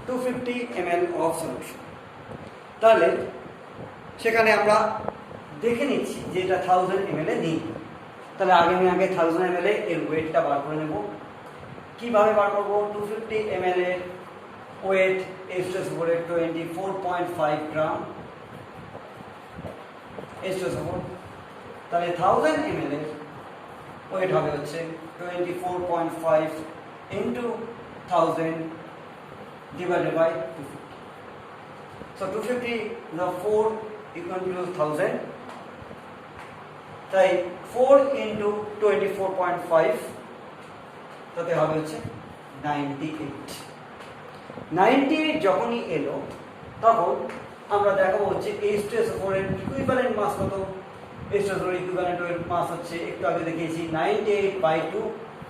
250 ml of solution. তাহলে সেখানে আমরা দেখে নিচ্ছি যে এটা 1000 ml এ নিই। তাহলে আগে 1000 ml এর ওয়েটটা বার করে নেব। কিভাবে বার করব? 250 ml এর ওয়েট H2SO4 এর 24.5 গ্রাম H2SO4, তাহলে 1000 ml এর ওয়েট হবে হচ্ছে 24.5 into 1000 divided by 250. So 250 the 4 equal to 1000, তাই 4 into 24.5 তাতে হবে হচ্ছে 98. 98 যখনই এলো তখন আমরা দেখাবো হচ্ছে H2SO4 এর ইকুইভ্যালেন্ট মাস কত। H2SO4 এর ইকুইভ্যালেন্ট মাস হচ্ছে একটু আগে দেখিয়েছি 98/2,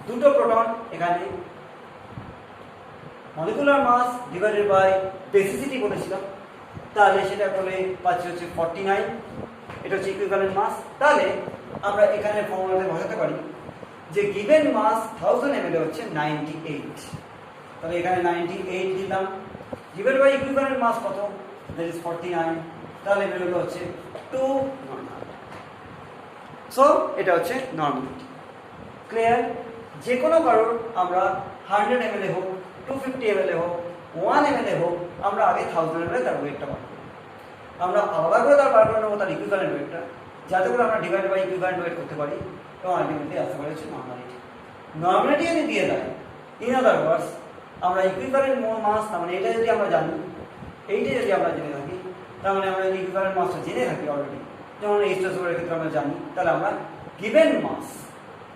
দুটো প্রোটন এখানে, molecular mass divided by basicity বলেছিলাম, তাহলে সেটা করলে পাচ্ছি হচ্ছে 49, এটা হচ্ছে ইকুইভ্যালেন্ট মাস। তাহলে আমরা এখানে ফর্মুলাতে বসাতে পারি যে গিভেন মাস 1000 ml হচ্ছে 98, তাহলে এখানে 98 দিলাম, ডিভাইডেড বাই ইকুইভ্যালেন্ট মাস কত, দ্যাট ইজ 49, তাহলে বেরোলো হচ্ছে 2 নরমাল। সো এটা হচ্ছে নর্মালিটি। ক্লিয়ার? যে কোনো কারোর আমরা 100 ml হোক, 250 ml হোক, 1 ml হোক, আমরা আগে 1000 ml তার ওয়েটটা বার করব। আমরা আলাদা করে তার বার করে নেবো তার ইকুইভ্যালেন্ট ওয়েটটা, যাতে করে আমরা ডিভাইড বাই ইকুইভ্যালেন্ট ওয়েট করতে পারি এবং আলটিমেটলি আসতে পারি হচ্ছে নর্মালিটি। নর্মালিটি যদি দিয়ে দেয়, ইন আদার ওয়ার্ডস আমরা ইকুইভ্যালেন্ট মাস, তার মানে এটা যদি আমরা জানি, এইটা যদি আমরা জেনে থাকি, তার মানে আমরা যদি ইকুইভ্যালেন্ট মাসটা জেনে থাকি অলরেডি, যেমন H2SO4 এর ক্ষেত্রে আমরা জানি, তাহলে আমরা গিভেন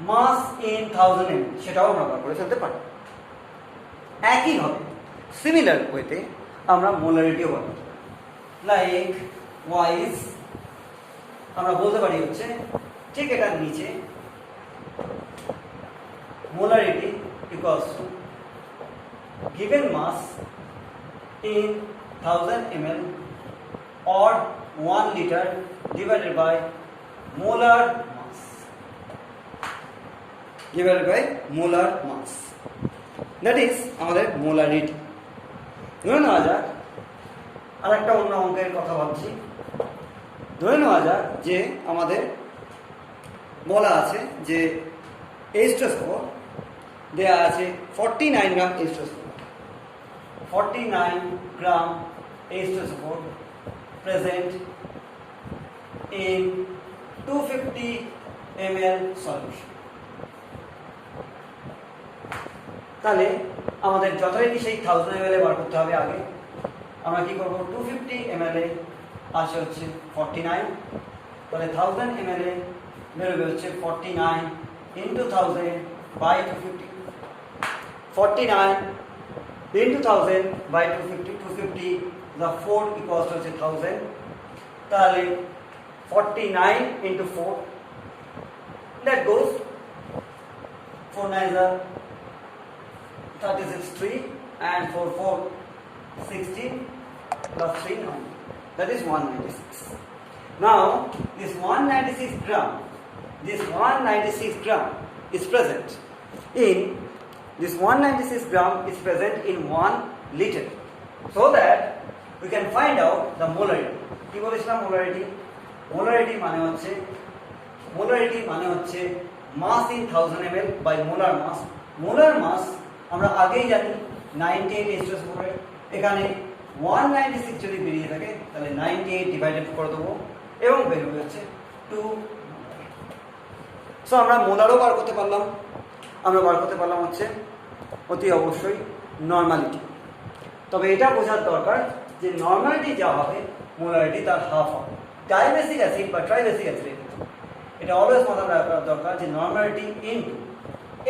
মাস ইন 1000 ml সেটাও আমরা বার করে ফেলতে পারি। একইভাবে সিমিলার ওয়েতে আমরা মোলারিটিও পাবো। লাইক ওয়াইজ আমরা বলতে পারি হচ্ছে ঠিক এটার নিচে molarity equals to given mass in 1000 ml or 1 liter divided by molar mass, divided by molar mass, that is আমাদের মোলারিটি। ধরে নেওয়া যাক আর একটা অন্য অঙ্কের কথা ভাবছি। ধরে নেওয়া যাক যে আমাদের বলা আছে যে H2SO4 দেয়া আছে 49 গ্রাম H2SO4, 49 gram H2SO4 present in 250 ml solution। তাহলে আমাদের যথারীতি সেই 1000 ml বার করতে হবে। আগে আমরা কি করব? 250 ml এ আসে হচ্ছে 49, তাহলে 1000 ml এ বেরোবে হচ্ছে 49 into 1000 by 250, 49 into 1000 by 250, 250 the 4 equals to 1000, তাহলে 49 into 4, that goes 4 9 36 3 and 4 4 16 plus 3 9, that is 196. Now this 196 gram is present in 1 liter, so that we can find out the molarity. কি বলেছিলাম molarity? Molarity মানে হচ্ছে mass in 1000 ml by molar mass. Molar mass আমরা আগেই জানি 98 H2SO4 এর, এখানে 196 যদি বেরিয়ে থাকে তাহলে 98 ডিভাইডেড করে দেবো এবং বেরোবে হচ্ছে 2। সো আমরা মোলারও বার করতে পারলাম, আমরা বার করতে পারলাম হচ্ছে অতি অবশ্যই নর্মালিটি। তবে এটা বোঝার দরকার যে নর্মালিটি যা হবে মোলারিটি তার হাফ হবে। ডাইবেসিক অ্যাসিড বা ট্রাইবেসিক অ্যাসিড এটা অলওয়েজ মাথায় রাখা দরকার যে normality into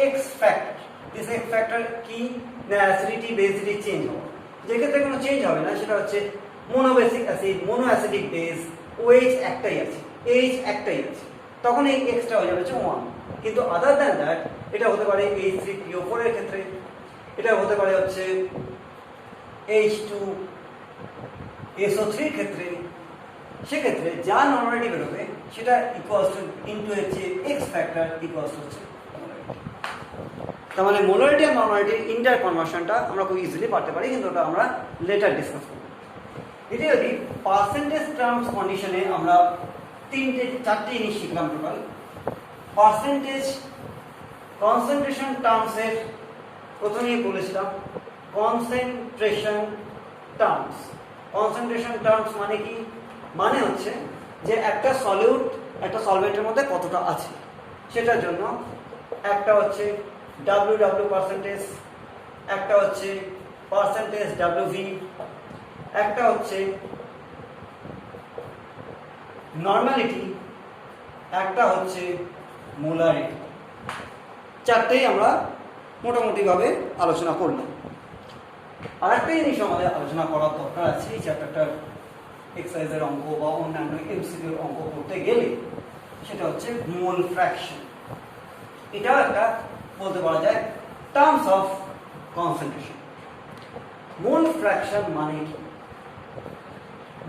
x factor. This x factor কি না অ্যাসিডিটি বেসিটি চেঞ্জ হবে, যেক্ষেত্রে কোনো চেঞ্জ হবে না সেটা হচ্ছে monobasic acid, mono acidic base, OH একটাই আছে, H একটাই আছে, তখন এই এক্সটা হয়ে যাবে হচ্ছে 1। কিন্তু আদার দ্যান দ্যাট এটা হতে পারে H3PO4 এর ক্ষেত্রে, এটা হতে পারে হচ্ছে H2SO3 এর ক্ষেত্রে, সেক্ষেত্রে যা নর্মালিটি বেরোবে সেটা ইকুয়ালস টু ইনটু এর যে এক্স ফ্যাক্টর ইকুয়ালস টু হচ্ছে তার মানে মোলারিটি আর নর্মালিটির ইন্টার কনভার্সনটা আমরা খুব ইজিলি পারতে পারি, কিন্তু ওটা আমরা লেটার ডিসকাস করব। এটা যদি পার্সেন্টেজ টার্মস কন্ডিশনে আমরা চারটে জিনিস শিখলাম টোটাল। পার্সেন্টেজ কনসেন্ট্রেশন টার্মসের প্রথমেই বলেছিলাম কনসেন্ট্রেশন টার্মস। কনসেন্ট্রেশন টার্মস মানে কি? মানে হচ্ছে যে একটা সলিউট একটা সলভেন্টের মধ্যে কতটা আছে সেটার জন্য একটা হচ্ছে WW পার্সেন্টেজ, একটা হচ্ছে পার্সেন্টেজ WV, একটা হচ্ছে নর্মালিটি, একটা হচ্ছে মোলারিটি। চারটেই আমরা মোটামুটিভাবে আলোচনা করলাম। আর একটা জিনিস আমাদের আলোচনা করার দরকার আছে এই চ্যাপ্টারটার এক্সারসাইজের অঙ্ক বা অন্যান্য এমসিকিউর অঙ্ক করতে গেলে, সেটা হচ্ছে মোল ফ্র্যাকশন। এটাও একটা বলতে পারা যায় terms of concentration. Mole fraction মানে কি?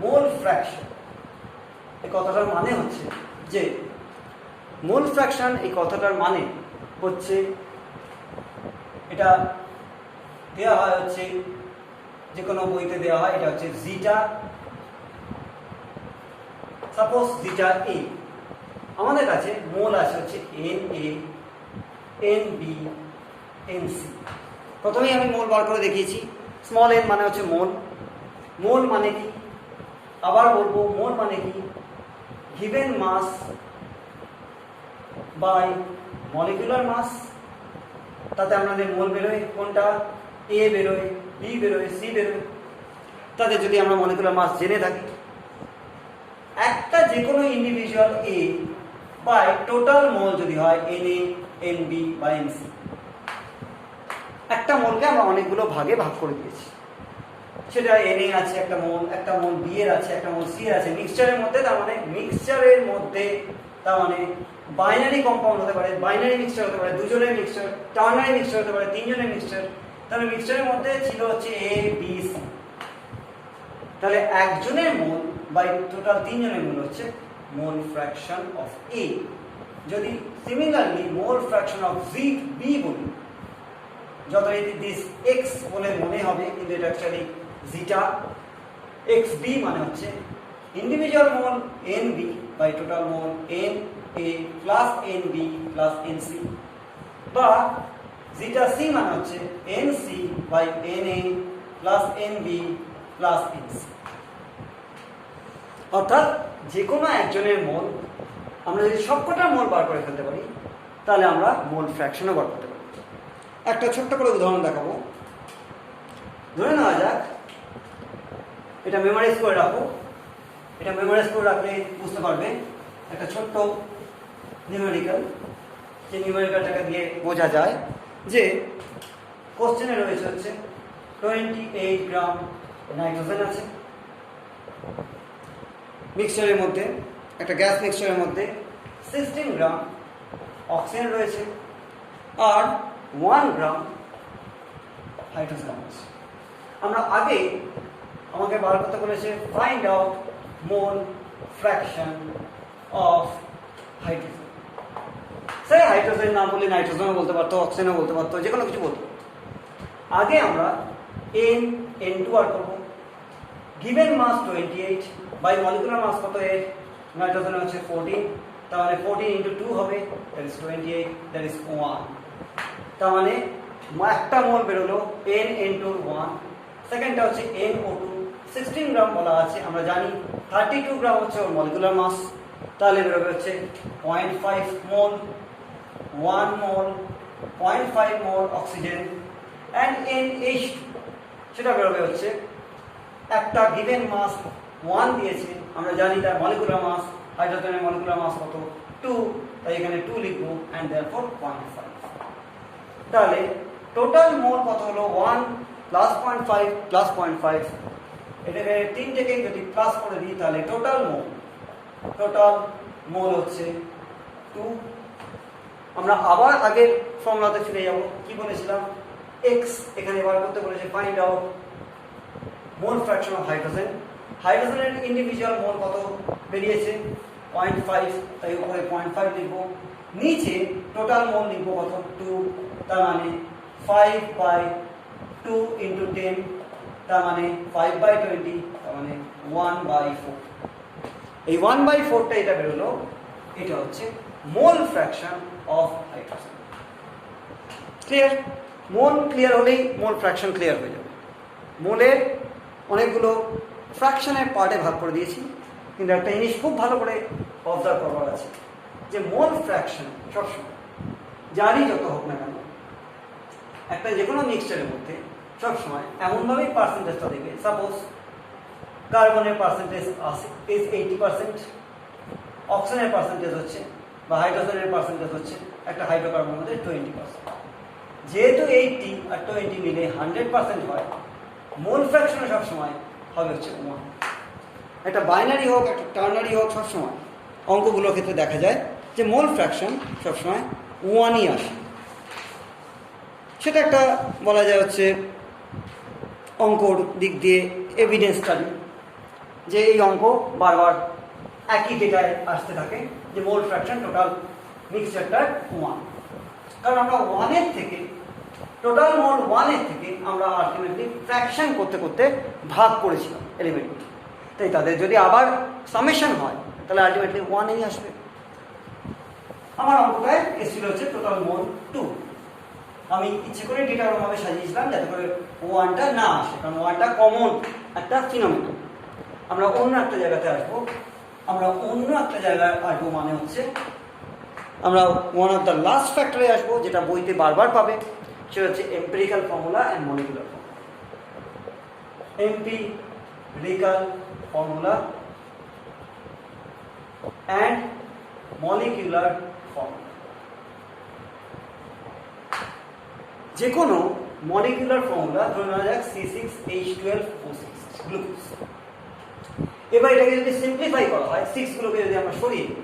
মোল ফ্র্যাকশন এই কথাটার মানে হচ্ছে যে মোল ফ্র্যাকশন এই কথাটার মানে হচ্ছে এটা দেওয়া হয় হচ্ছে যে কোনো বইতে দেওয়া হয়, এটা হচ্ছে জিটা। সাপোজ জিটা এ, আমাদের কাছে মোল আছে হচ্ছে NA, NB, NC। প্রথমেই আমি মোল বার করে দেখিয়েছি। স্মল n মানে হচ্ছে মোল। মোল মানে কি? আবার বলবো, মোল মানে কি? Given mass by molecular mass. তাতে আমাদের মোল বেরোয় কোনটা? A বেরোয়, B বেরোয়, C বেরোয়। তাতে যদি আমরা মলিকুলার মাস জেনে থাকি, একটা যে কোনো individual A by total mole যদি হয় NA, NB বা NC। একটা মোলকে আমরা অনেকগুলো ভাগে ভাগ করে দিয়েছি। সেটা NA আছে একটা মোল B এর আছে, একটা মোল C এর আছে মিক্সচারের মধ্যে। তার মানে মিক্সচারের মধ্যে তার মানে বাইনারি কম্পাউন্ড হতে পারে, বাইনারি মিক্সচার হতে পারে, দুজনের মিক্সচার, টার্নারি মিক্সচার হতে পারে, তিনজনের মিক্সচার। তাহলে মিক্সচারের মধ্যে ছিল হচ্ছে A, B, C। তাহলে একজনের মোল বাই টোটাল তিনজনের মোল হচ্ছে মোল ফ্র্যাকশন অফ A। যদি similarly mole fraction of B বলি, যথারীতি দিস X বলে মনে হবে, কিন্তু এটা অ্যাকচুয়ালি জিটা। XB মানে হচ্ছে individual mole NB by total mole NA plus NB plus NC, বা জিটা C মানে হচ্ছে NC by NA plus NB plus NC। অর্থাৎ যে কোনো একজনের মোল আমরা যদি সবকটা মোল বার করে ফেলতে পারি, তাহলে আমরা মোল ফ্র্যাকশনও বার করতে পারি। একটা ছোট্ট করে উদাহরণ দেখাবো। ধরে নেওয়া যাক, এটা মেমোরাইজ করে রাখো। এটা মেমোরাইজ করে রাখলে বুঝতে পারবে একটা ছোট্ট নিউমেরিক্যাল, যে নিউমেরিক্যালটাকে দিয়ে বোঝা যায় যে কোশ্চেনে রয়েছে হচ্ছে 28 গ্রাম নাইট্রোজেন আছে মিক্সচারের মধ্যে, একটা গ্যাস মিক্সচারের মধ্যে 16 গ্রাম অক্সিজেন রয়েছে আর 1 গ্রাম হাইড্রোজেন আছে। আমরা আগে আমাকে বার করতে বলেছে find out mole fraction of hydrogen. Say hydrogen না বলে নাইট্রোজেনও বলতে পারতো, অক্সিজেনও বলতে পারতো, যে কোনো কিছু বলতো। আগে আমরা N2 বার করবো। Given mass 28 by molecular mass কত এর? নাইট্রোজেন হচ্ছে 14, তার মানে 14 ইন্টু 2 হবে, দ্যাট ইজ 28, দ্যাট ইজ 1। তার মানে একটা মোল বেরোলো N(1), সেকেন্ডটা হচ্ছে NO2, 16 গ্রাম বলা আছে, আমরা জানি 32 গ্রাম হচ্ছে ওর মলিকুলার মাস। তাহলে বেরোবে হচ্ছে 0.5 মোল, 1 মোল, 0.5 মোল অক্সিজেন অ্যান্ড NH2, সেটা বেরোবে হচ্ছে একটা গিভেন মাস 1 দিয়েছে, আমরা জানি তার মলিকুলার মাস, হাইড্রোজেনের মলিকুলার মাস কত? 2, তাই এখানে 2 লিখবো অ্যান্ড দেয়ারফর 0.5। তাহলে টোটাল মোল কত হলো? 1 প্লাস 0.5 প্লাস 0.5, এটাকে তিনটেকে যদি প্লাস করে দিই তাহলে টোটাল মোল হচ্ছে 2। আমরা আবার আগের ফর্মুলাতে ফিরে যাব। কি বলেছিলাম? X এখানে বার করতে বলেছে find out mole fraction of hydrogen. হাইড্রোজেনের ইন্ডিভিজুয়াল মোল কত বেরিয়েছে 0.5, তাই উপরে 0.5 লিখবো, নিচে টোটাল মোল লিখবো কত 2, তার মানে 5/2 × 10, তার মানে 5/20, তার মানে 1/4। এই 1/4টা এটা বেরোলো, এটা হচ্ছে মোল fraction of hydrogen. Clear? Mole clear হলেই মোল ফ্র্যাকশন ক্লিয়ার হয়ে যাবে। মোলের অনেকগুলো ফ্র্যাকশনের পার্টে ভাগ করে দিয়েছি, কিন্তু একটা জিনিস খুব ভালো করে অবজার্ভ করবার আছে যে মোল ফ্র্যাকশন সবসময় যারই যত হোক না কেন, একটা যে কোনো মিক্সচারের মধ্যে সবসময় এমনভাবেই পার্সেন্টেজটা দেবে। সাপোজ কার্বনের পার্সেন্টেজ ইজ 80%, অক্সিজেনের পার্সেন্টেজ হচ্ছে বা হাইড্রোজেনের পার্সেন্টেজ হচ্ছে একটা হাইড্রোকার্বনের মধ্যে 20%। যেহেতু 80 আর 20 মিলে 100% হয়, মোল ফ্র্যাকশনে সবসময় হবে হচ্ছে 1। একটা বাইনারি হোক, একটা টার্নারি হোক, সবসময় অঙ্কগুলোর ক্ষেত্রে দেখা যায় যে মোল ফ্র্যাকশন সবসময় 1ই আসে। সেটা একটা বলা যায় হচ্ছে অঙ্কর দিক দিয়ে এভিডেন্স স্টাডি, যে এই অঙ্ক বারবার একই ডেটায় আসতে থাকে যে মোল ফ্র্যাকশন টোটাল মিক্সচারটার 1। কারণ আমরা 1-এর থেকে টোটাল মোল 1-এর থেকে আমরা আলটিমেটলি ফ্র্যাকশন করতে করতে ভাগ করেছিলাম এলিমেন্টগুলো, তাই তাদের যদি আবার সামেশন হয় তাহলে আলটিমেটলি 1-এই আসবে। আমার অঙ্কটায় এসেছিল হচ্ছে টোটাল মোল 2। আমি ইচ্ছে করে ডেটা ওরকমভাবে সাজিয়েছিলাম যাতে করে 1টা না আসে, কারণ 1টা কমন একটা ফিনোমেনন। আমরা অন্য একটা জায়গাতে আসবো, মানে হচ্ছে আমরা ওয়ান অফ দ্য লাস্ট ফ্যাক্টরে আসবো, যেটা বইতে বারবার পাবে, সেটা হচ্ছে empirical formula and molecular formula. Empirical formula and molecular formula. যে কোনো মলিকুলার ফর্মুলা ধরে নেওয়া যাক C6H12O6 গ্লুকোজ। এবার এটাকে যদি সিম্পলিফাই করা হয়, 6 গুলোকে যদি আমরা সরিয়ে দিই,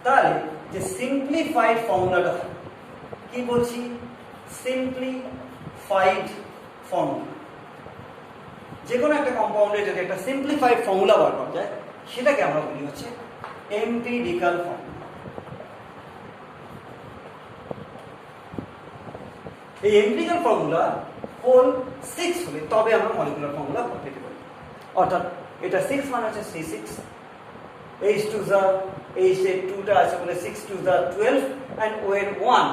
তাহলে যে সিম্পলিফাইড ফর্মুলাটা থাকে, কি বলছি, সিম্পলিফাইড ফর্মুলা। যে কোনো একটা কম্পাউন্ডের যদি একটা সিম্পলিফাইড ফর্মুলা বার করা যায়, সেটাকে আমরা বলি হচ্ছে এম্পিরিক্যাল ফর্মুলা। এই এম্পিরিক্যাল ফর্মুলা হোল 6 হলে তবে আমরা মলিকুলার ফর্মুলা পেতে পারি। অর্থাৎ এটা 6 মানে হচ্ছে C6, H2 এর 2টা আছে বলে 6 2 12, and O এর 1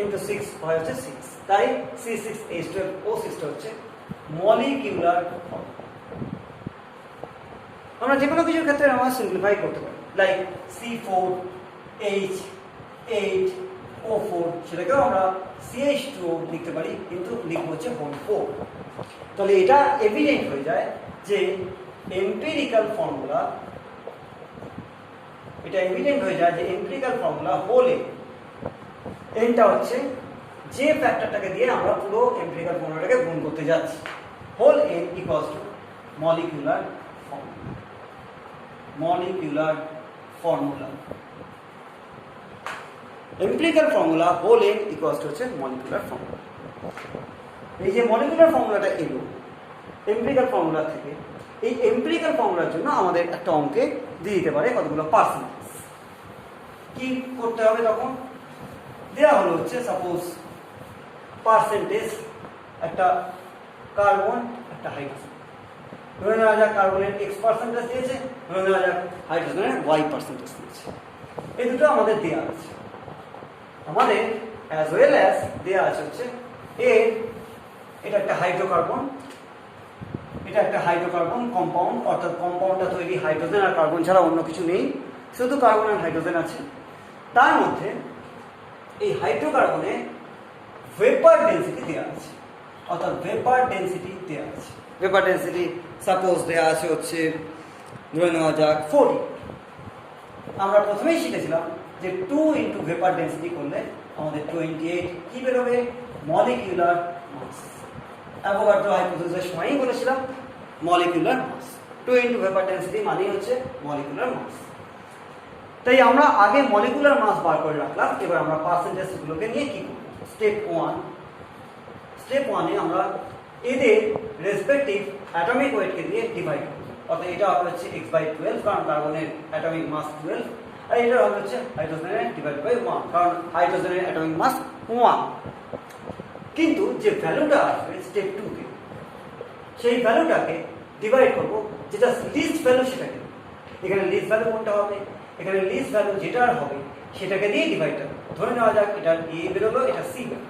into 6 হয় হচ্ছে 6, তাই C6H12O6 হচ্ছে মলিকুলার ফর্মুলা। আমরা যে কোনো কিছুর ক্ষেত্রে আমরা সিম্পলিফাই করতে পারি, লাইক C4H8O4, সেটাকেও আমরা CH2O লিখতে পারি, কিন্তু লিখবো হচ্ছে হোল 4। তাহলে এটা এভিডেন্ট হয়ে যায় যে এম্পিরিক্যাল ফর্মুলা, এটা এভিডেন্ট হয়ে যায় যে এম্পিরিক্যাল ফর্মুলা হোলে এনটা হচ্ছে যে ফ্যাক্টরটাকে দিয়ে আমরা পুরো এম্পিরিক্যাল ফর্মুলাটাকে গুণ করতে যাচ্ছি, whole n equals to molecular formula. Molecular formula, empirical formula whole n equals to হচ্ছে মলিকুলার ফর্মুলা। এই যে মলিকুলার ফর্মুলাটা এলো এম্পিরিক্যাল ফর্মুলা থেকে, এই এম্পিরিক্যাল ফর্মুলার জন্য আমাদের একটা অঙ্কে দিয়ে দিতে পারে কতগুলো পার্সেন্টেজ। কি করতে হবে তখন? দেওয়া হলো হচ্ছে সাপোজ পার্সেন্টেজ একটা কার্বন, একটা হাইড্রোজেন। ধরে নেওয়া যাক কার্বনের X% দিয়েছে, ধরে নেওয়া যাক হাইড্রোজেনের Y% দিয়েছে। এই দুটো আমাদের দেওয়া আছে। আমাদের অ্যাজ ওয়েল অ্যাজ দেওয়া আছে হচ্ছে এটা একটা হাইড্রোকার্বন, এটা একটা হাইড্রোকার্বন কম্পাউন্ড, অর্থাৎ কম্পাউন্ডটা তৈরি হাইড্রোজেন আর কার্বন ছাড়া অন্য কিছু নেই, শুধু কার্বন আর হাইড্রোজেন আছে। তার মধ্যে এই হাইড্রোকার্বনে ভেপার ডেন্সিটি দেওয়া আছে, অর্থাৎ ভেপার ডেন্সিটি দেওয়া আছে। ভেপার ডেন্সিটি সাপোজ দেওয়া আছে হচ্ছে ধরে নেওয়া যাক 40। আমরা প্রথমেই শিখেছিলাম যে 2 ইন্টু ভেপার ডেন্সিটি করলে আমাদের 28 কি বেরোবে? মলিকুলার মাস। অ্যাভোগাড্রো হাইপোথিসিসের সময়ই বলেছিলাম molecular mass. 2 into vapour density মানেই হচ্ছে মলিকুলার মাস। তাই আমরা আগে মলিকুলার মাস বার করে রাখলাম। এবার আমরা পার্সেন্টেজগুলোকে নিয়ে কি করব? স্টেপ 1 এ আমরা এদের রেসপেক্টিভ অ্যাটমিক ওয়েটকে দিয়ে ডিভাইড করব। অর্থাৎ এটা হবে হচ্ছে x/12 কারণ কার্বনের অ্যাটমিক মাস 12, আর এটা হবে হচ্ছে হাইড্রোজেনের /1 কারণ হাইড্রোজেনের অ্যাটমিক মাস 1। কিন্তু যে ভ্যালুটা আসবে স্টেপ 2 তে, সেই ভ্যালুটাকে ডিভাইড করব যেটা লিস্ট ভ্যালু সেটাকে। এখানে লিস্ট ভ্যালু কোনটা হবে, এখানে লিস্ট ভ্যালু যেটা হবে সেটাকে দিয়ে ডিভাইড করব। ধরে নেওয়া যাক এটা a বেরোলো, এটা c বেরোলো,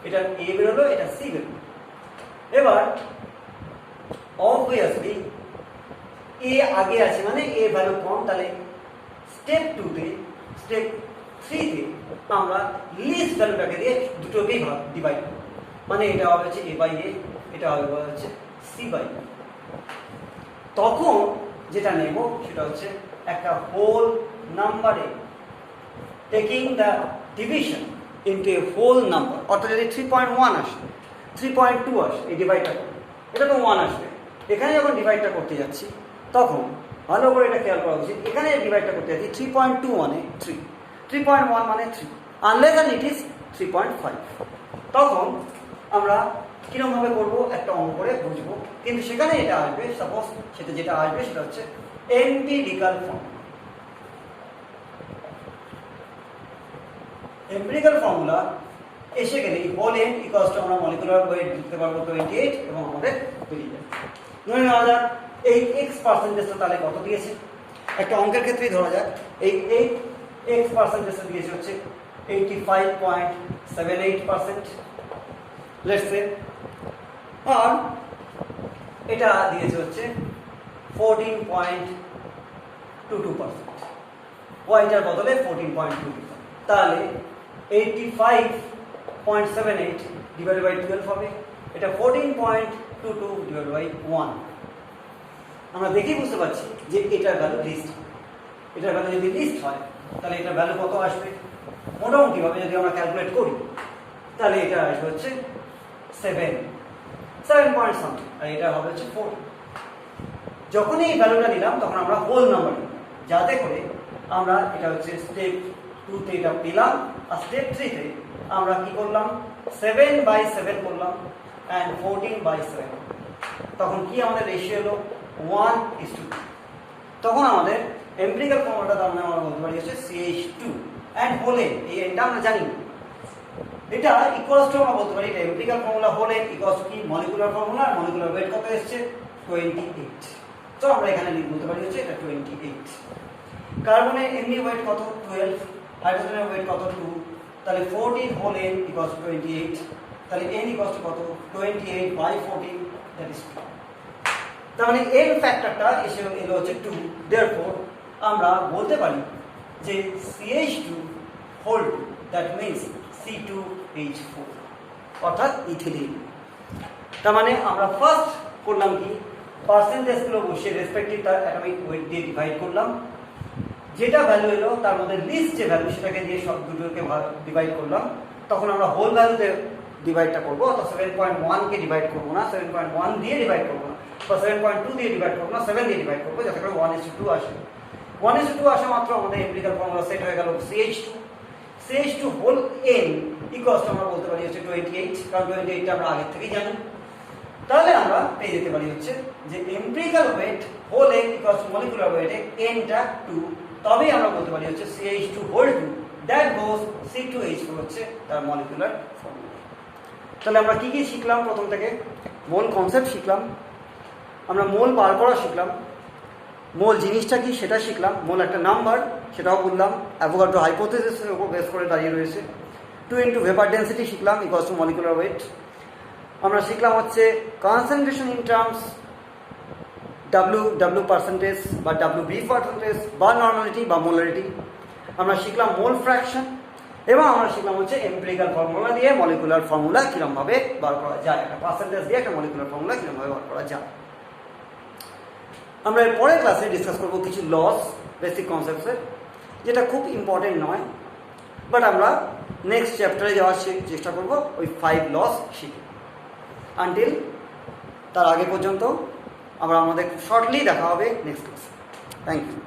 এটা a বেরোলো, এটা c বেরোলো। এবার অবভিয়াসলি a আগে আছে মানে a ভ্যালু কম, তাহলে স্টেপ 2 তে, স্টেপ 3 তে আমরা লিস্ট ভ্যালুটাকে দিয়ে দুটোকেই ডিভাইড করব। মানে এটা হবে হচ্ছে a/a, এটা হবে হচ্ছে c/a। তখন যেটা নেব সেটা হচ্ছে একটা হোল নাম্বারে taking the division into a whole number. অর্থাৎ যদি 3.1 আসে, 3.2 আসে, এই ডিভাইডটা করবে, এটা তো 1 আসবে। এখানে যখন ডিভাইডটা করতে যাচ্ছি তখন ভালো করে এটা খেয়াল করা উচিত, এখানে ডিভাইডটা করতে যাচ্ছি 3.2 মানে 3, 3.1 মানে 3, আনলেস অ্যান্ড ইট ইজ 3.5। তখন আমরা কিরকমভাবে করবো একটা অঙ্ক করে বুঝবো, কিন্তু সেখানে এটা আসবে, সাপোজ সেটা যেটা আসবে সেটা হচ্ছে এম্পিরিক্যাল ফর্ম। এম্পিরিক্যাল ফর্মুলা এসে গেলে হোল n ইকুয়ালস টু আমরা মলিকুলার ওয়েট দিতে পারবো 28 এবং আমাদের বেরিয়ে যাবে। ধরে নেওয়া যাক এই x% তাহলে কত দিয়েছে, একটা অঙ্কের ক্ষেত্রেই ধরা যাক এই x% দিয়েছে হচ্ছে 85.78%, লেটস সে, আর এটা দিয়েছে হচ্ছে 14.22%, ওয়াইটার বদলে 14.22, তাহলে 85.78 ডিভাইডেড বাই 12 হবে, এটা 14.22 ডিভাইডেড বাই 1। আমরা দেখেই বুঝতে পারছি যে এটার ভ্যালু লিস্ট, এটার ভ্যালু যদি লিস্ট হয় তাহলে এটার ভ্যালু কত আসবে, মোটামুটিভাবে যদি আমরা ক্যালকুলেট করি তাহলে এটা আসবে হচ্ছে 7 পয়েন্ট সামথিং, আর এটা হবে হচ্ছে 4। যখনই এই ভ্যালুটা নিলাম তখন আমরা হোল নাম্বার নিলাম, যাতে করে আমরা এটা হচ্ছে স্টেপ 2 তে এটা পেলাম, আর স্টেপ 3 তে আমরা কি করলাম 7/7 করলাম অ্যান্ড 14/7। তখন কি আমাদের রেশিও হলো 1:2। তখন আমাদের এম্পিরিক্যাল ফর্মুলাটা তার মানে আমরা বলতে পারি হচ্ছে CH2 অ্যান্ড হোল n, এই nটা আমরা জানি না, এটা ইকুয়ালস টু আমরা বলতে পারি এটা empirical formula whole n equals to কি মলিকুলার ফর্মুলা, আর মলিকুলার ওয়েট কত এসেছে 28। তো আমরা এখানে বলতে পারি হচ্ছে এটা 28। কার্বনের এমনি ওয়েট কত 12, হাইড্রোজেনের ওয়েট কত 2, তাহলে 14 হোল n ইকুয়ালস টু 28, তাহলে n ইকুয়ালস টু কত 28/14, দ্যাট ইজ 2। তার মানে n ফ্যাক্টরটা এসে এলো হচ্ছে 2, देयरफॉर আমরা বলতে পারি যে CH2 whole 2, that means C2H4 অর্থাৎ ইথিলিন। তার মানে আমরা ফার্স্ট করলাম কি পার্সেন্টেজগুলো বসে রেসপেক্টিভ তার অ্যাটমিক ওয়েট দিয়ে ডিভাইড করলাম, যেটা ভ্যালু এলো তার মধ্যে লিস্ট যে ভ্যালু সেটাকে দিয়ে সব দুটোকে ডিভাইড করলাম। তখন আমরা হোল ভ্যালুতে ডিভাইডটা করবো, অর্থাৎ 7.1 কে ডিভাইড করবো না, 7.1 দিয়ে ডিভাইড করবো না, বা 7.2 দিয়ে ডিভাইড করবো না, 7 দিয়ে ডিভাইড করবো, যাতে করে 1:2 আসে। 1:2 আসা মাত্র আমাদের এম্পিরিক্যাল ফর্মুলা সেট হয়ে গেল CH2 whole n equals two আমরা বলতে পারি হচ্ছে 28, কারণ 28টা আমরা আগের থেকেই জানি। তাহলে আমরা পেয়ে যেতে পারি হচ্ছে যে empirical weight whole n equals to molecular ওয়েটে nটা 2, তবেই আমরা বলতে পারি হচ্ছে CH2 whole 2, that goes C2H4 হচ্ছে তার মলিকুলার ফর্মুলা। তাহলে আমরা কি কি শিখলাম, প্রথম থেকে মোল কনসেপ্ট শিখলাম, আমরা মোল বার করা শিখলাম, মোল জিনিসটা কি সেটা শিখলাম, মোল একটা নাম্বার সেটাও বললাম, অ্যাভোগাড্রো হাইপোথিসিসের উপর বেস করে দাঁড়িয়ে রয়েছে। 2 ইন্টু ভেপার ডেন্সিটি শিখলাম ইকুয়ালস টু মলিকুলার ওয়েট। আমরা শিখলাম হচ্ছে concentration in terms W percentage বা WB পার্সেন্টেজ বা নর্মালিটি বা মোলারিটি। আমরা শিখলাম মোল ফ্র্যাকশন, এবং আমরা শিখলাম হচ্ছে এম্পিরিক্যাল ফর্মুলা দিয়ে মলিকুলার ফর্মুলা কীরকমভাবে বার করা যায়, একটা পার্সেন্টেজ দিয়ে একটা মলিকুলার ফর্মুলা কীরকমভাবে বার করা যায়। আমরা এর পরের ক্লাসে ডিসকাস করবো কিছু লস, বেসিক কনসেপ্টসের, যেটা খুব ইম্পর্টেন্ট নয়, বাট আমরা নেক্সট চ্যাপ্টারে যাওয়ার চেষ্টা করবো ওই 5 লস শিখে। আনটিল তার আগে পর্যন্ত আমাদের শর্টলি দেখা হবে নেক্সট ক্লাসে। Thank you.